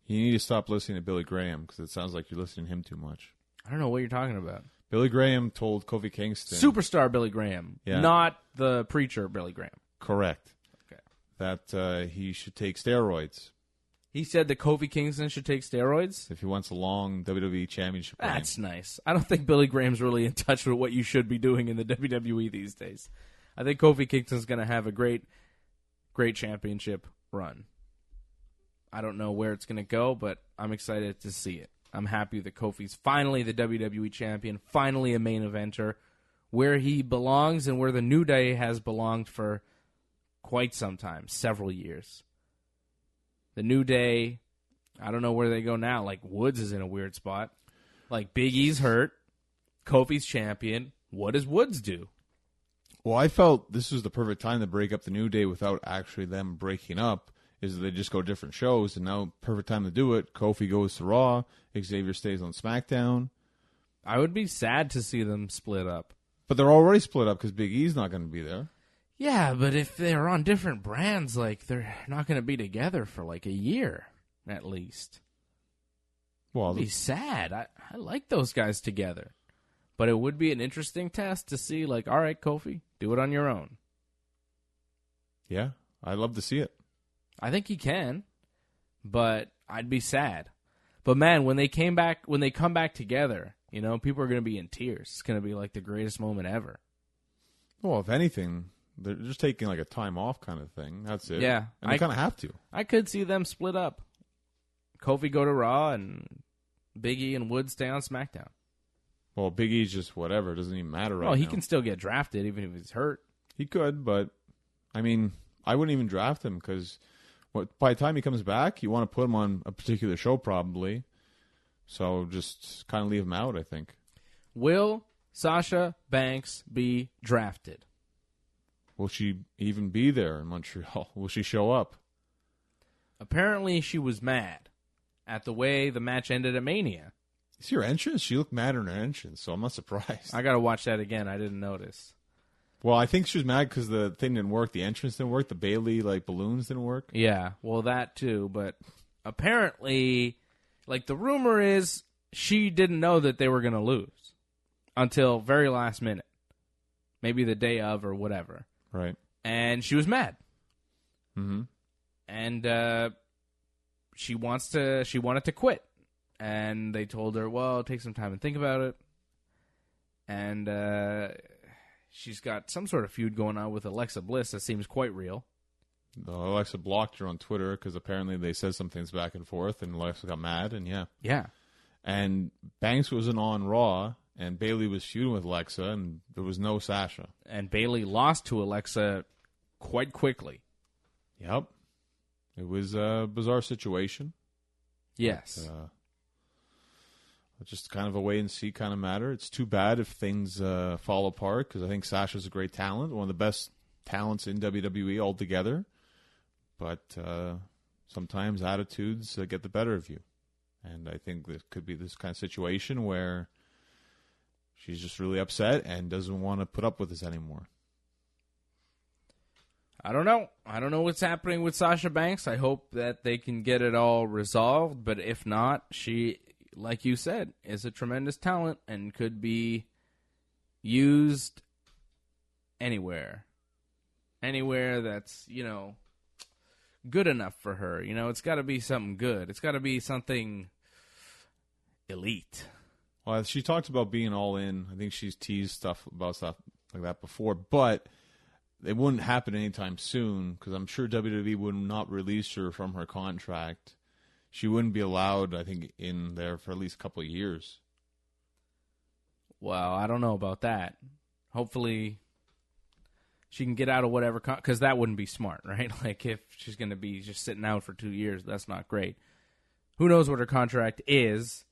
You need to stop listening to Billy Graham because it sounds like you're listening to him too much. I don't know what you're talking about. Billy Graham told Kofi Kingston. Superstar Billy Graham, not the preacher Billy Graham. Correct. Okay. That he should take steroids. He said that Kofi Kingston should take steroids? If he wants a long WWE championship reign. That's nice. I don't think Billy Graham's really in touch with what you should be doing in the WWE these days. I think Kofi Kingston's going to have a great championship run. I don't know where it's going to go, but I'm excited to see it. I'm happy that Kofi's finally the WWE champion, finally a main eventer, where he belongs and where the New Day has belonged for quite some time, several years. The New Day, I don't know where they go now. Like, Woods is in a weird spot. Like, Big E's hurt. Kofi's champion. What does Woods do? Well, I felt this was the perfect time to break up the New Day without actually them breaking up is that they just go different shows, and now perfect time to do it. Kofi goes to Raw, Xavier stays on SmackDown. I would be sad to see them split up. But they're already split up because Big E's not going to be there. Yeah, but if they're on different brands, like, they're not going to be together for like a year at least. Well, It'd be sad. I like those guys together. But it would be an interesting test to see, like, all right, Kofi, do it on your own. yeah, I'd love to see it. I think he can, but I'd be sad. But man, when they come back together, you know, people are going to be in tears. It's going to be like the greatest moment ever. Well, if anything, they're just taking like a time off kind of thing. That's it. Yeah. And they kind of have to. I could see them split up. Kofi go to Raw and Big E and Woods stay on SmackDown. Well, Big E's just whatever. It doesn't even matter right now. Well, he can still get drafted even if he's hurt. He could, but, I mean, I wouldn't even draft him because by the time he comes back, you want to put him on a particular show probably. So just kind of leave him out, I think. Will Sasha Banks be drafted? Will she even be there in Montreal? Will she show up? Apparently she was mad at the way the match ended at Mania. See her entrance? She looked mad in her entrance, so I'm not surprised. I got to watch that again. I didn't notice. Well, I think she was mad because the thing didn't work. The entrance didn't work. The Bailey balloons didn't work. Yeah, well, that too. But apparently, like, the rumor is she didn't know that they were going to lose until very last minute. Maybe the day of or whatever. Right. And she was mad. Mm-hmm. And she wanted to quit. And they told her, well, take some time and think about it. And she's got some sort of feud going on with Alexa Bliss that seems quite real. Alexa blocked her on Twitter because apparently they said some things back and forth, and Alexa got mad, and yeah. Yeah. And Banks wasn't on Raw, and Bailey was feuding with Alexa, and there was no Sasha. And Bailey lost to Alexa quite quickly. Yep. It was a bizarre situation. Yes. But, just kind of a wait-and-see kind of matter. It's too bad if things fall apart because I think Sasha's a great talent, one of the best talents in WWE altogether. But sometimes attitudes get the better of you. And I think this could be this kind of situation where she's just really upset and doesn't want to put up with this anymore. I don't know. I don't know what's happening with Sasha Banks. I hope that they can get it all resolved. But if not, she, like you said, is a tremendous talent and could be used anywhere. Anywhere that's, good enough for her. It's got to be something good. It's got to be something elite. Well, she talked about being all in. I think she's teased stuff like that before, but it wouldn't happen anytime soon because I'm sure WWE would not release her from her contract. She wouldn't be allowed, I think, in there for at least a couple of years. Well, I don't know about that. Hopefully she can get out of whatever, because that wouldn't be smart, right? Like, if she's going to be just sitting out for 2 years, that's not great. Who knows what her contract is?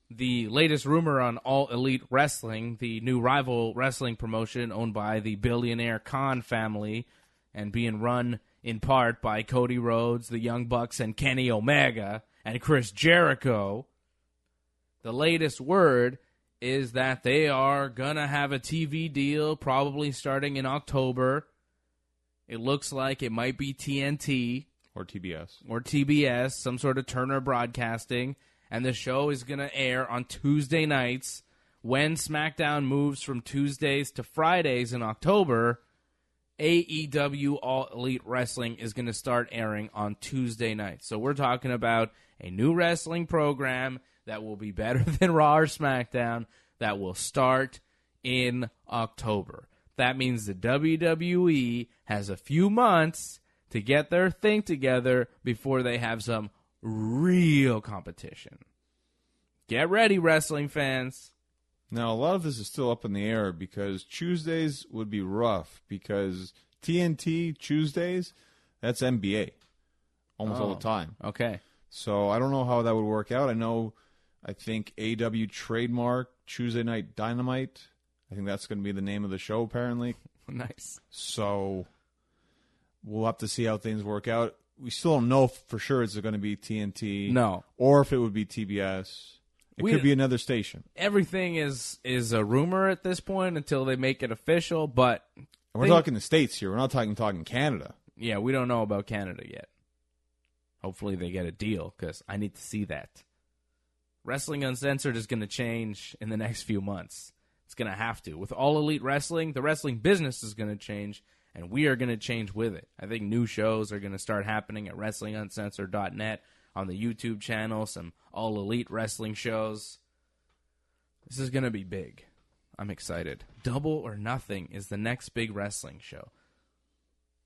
The latest rumor on All Elite Wrestling, the new rival wrestling promotion owned by the billionaire Khan family and being run in part by Cody Rhodes, the Young Bucks, and Kenny Omega, and Chris Jericho. The latest word is that they are going to have a TV deal probably starting in October. It looks like it might be TNT. Or TBS. Or TBS, some sort of Turner Broadcasting. And the show is going to air on Tuesday nights. When SmackDown moves from Tuesdays to Fridays in October, AEW All Elite Wrestling is going to start airing on Tuesday nights. So we're talking about a new wrestling program that will be better than Raw or SmackDown that will start in October. That means the WWE has a few months to get their thing together before they have some real competition. Get ready, wrestling fans. Now, a lot of this is still up in the air because Tuesdays would be rough because TNT Tuesdays, that's NBA almost all the time. Okay. So I don't know how that would work out. I think AW trademark Tuesday Night Dynamite. I think that's going to be the name of the show, apparently. Nice. So we'll have to see how things work out. we still don't know for sure it's going to be TNT. No. Or if it would be TBS. It could be another station. Everything is a rumor at this point until they make it official, but... And we're talking the States here. We're not talking Canada. Yeah, we don't know about Canada yet. Hopefully they get a deal, because I need to see that. Wrestling Uncensored is going to change in the next few months. It's going to have to. With All Elite Wrestling, the wrestling business is going to change, and we are going to change with it. I think new shows are going to start happening at WrestlingUncensored.net, on the YouTube channel, some All Elite Wrestling shows. This is going to be big. I'm excited. Double or Nothing is the next big wrestling show.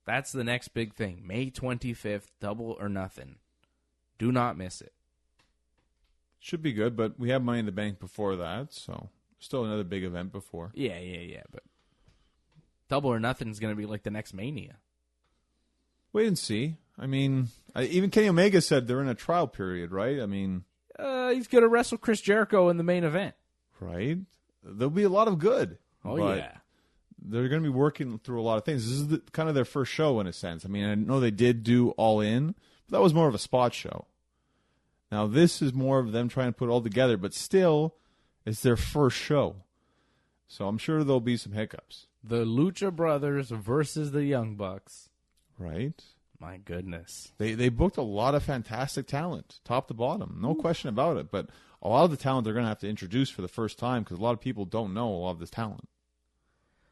That's the next big thing. May 25th, Double or Nothing. Do not miss it. Should be good, but we have Money in the Bank before that, so still another big event before. Yeah, but Double or Nothing is going to be like the next Mania. Wait and see. I mean, even Kenny Omega said they're in a trial period, right? I mean... he's going to wrestle Chris Jericho in the main event. Right? There'll be a lot of good. Oh, yeah. They're going to be working through a lot of things. This is kind of their first show, in a sense. I mean, I know they did do All In, but that was more of a spot show. Now, this is more of them trying to put it all together, but still, it's their first show. So I'm sure there'll be some hiccups. The Lucha Brothers versus the Young Bucks. Right? My goodness. They booked a lot of fantastic talent, top to bottom. No question about it. But a lot of the talent they're going to have to introduce for the first time because a lot of people don't know a lot of this talent.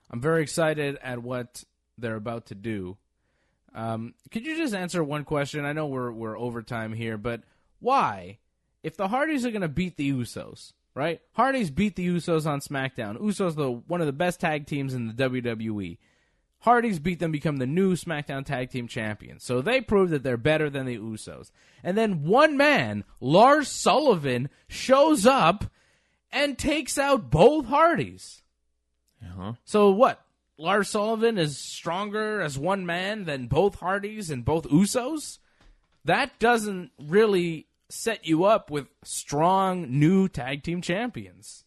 I'm very excited at what they're about to do. Could you just answer one question? I know we're overtime here, but why? If the Hardys are going to beat the Usos, right? Hardys beat the Usos on SmackDown. Usos, one of the best tag teams in the WWE. Hardys beat them, become the new SmackDown Tag Team Champions. So they prove that they're better than the Usos. And then one man, Lars Sullivan, shows up and takes out both Hardys. Uh-huh. So what? Lars Sullivan is stronger as one man than both Hardys and both Usos? That doesn't really set you up with strong new tag team champions.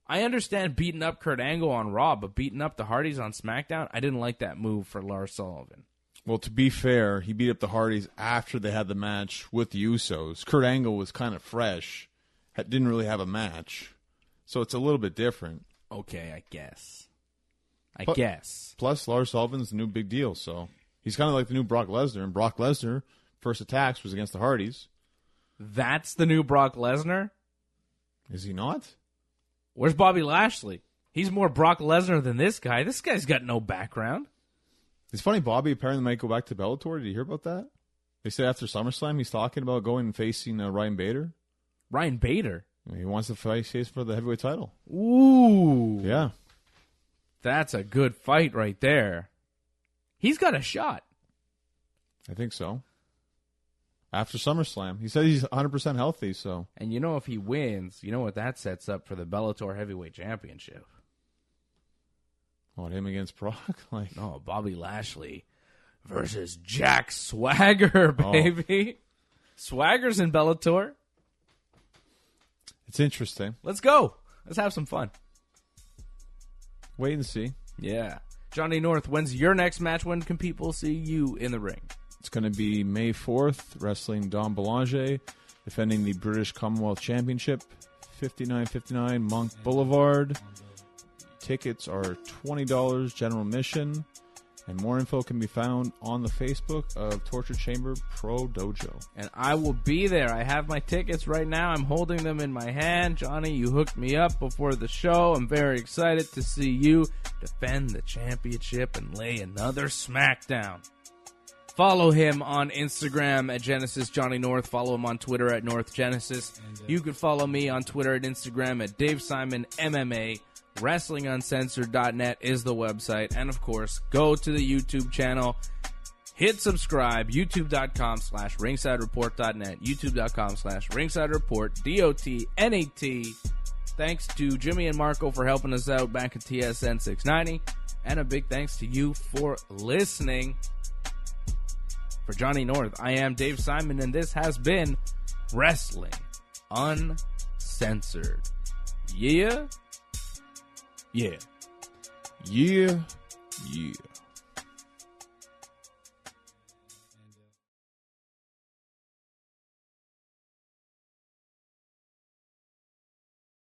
I understand beating up Kurt Angle on Raw, but beating up the Hardys on SmackDown, I didn't like that move for Lars Sullivan. Well, to be fair, he beat up the Hardys after they had the match with the Usos. Kurt Angle was kind of fresh, didn't really have a match, so it's a little bit different. Okay, I guess. I guess. Plus, Lars Sullivan's the new big deal, so he's kind of like the new Brock Lesnar, and Brock Lesnar, first attacks was against the Hardys. That's the new Brock Lesnar? Is he not? Where's Bobby Lashley? He's more Brock Lesnar than this guy. This guy's got no background. It's funny, Bobby apparently might go back to Bellator. Did you hear about that? They said after SummerSlam he's talking about going and facing Ryan Bader. Ryan Bader? He wants to fight for the heavyweight title. Ooh. Yeah. That's a good fight right there. He's got a shot. I think so. After SummerSlam. He said he's 100% healthy, so. And you know if he wins, you know what that sets up for the Bellator Heavyweight Championship. What, him against Brock? No, Bobby Lashley versus Jack Swagger, baby. Swagger's in Bellator. It's interesting. Let's go. Let's have some fun. Wait and see. Yeah. Johnny North, when's your next match? When can people see you in the ring? It's going to be May 4th, wrestling Dom Boulanger, defending the British Commonwealth Championship, 5959 Monk Boulevard. Tickets are $20, general admission, and more info can be found on the Facebook of Torture Chamber Pro Dojo. And I will be there. I have my tickets right now. I'm holding them in my hand. Johnny, you hooked me up before the show. I'm very excited to see you defend the championship and lay another smackdown. Follow him on Instagram at Genesis Johnny North. Follow him on Twitter at North Genesis. You can follow me on Twitter and Instagram at Dave Simon MMA. WrestlingUncensored.net is the website. And, of course, go to the YouTube channel. Hit subscribe. YouTube.com/RingsideReport.net. YouTube.com/RingsideReport. DOTNET. Thanks to Jimmy and Marco for helping us out back at TSN 690. And a big thanks to you for listening. For Johnny North, I am Dave Simon, and this has been Wrestling Uncensored. Yeah? Yeah. Yeah. Yeah.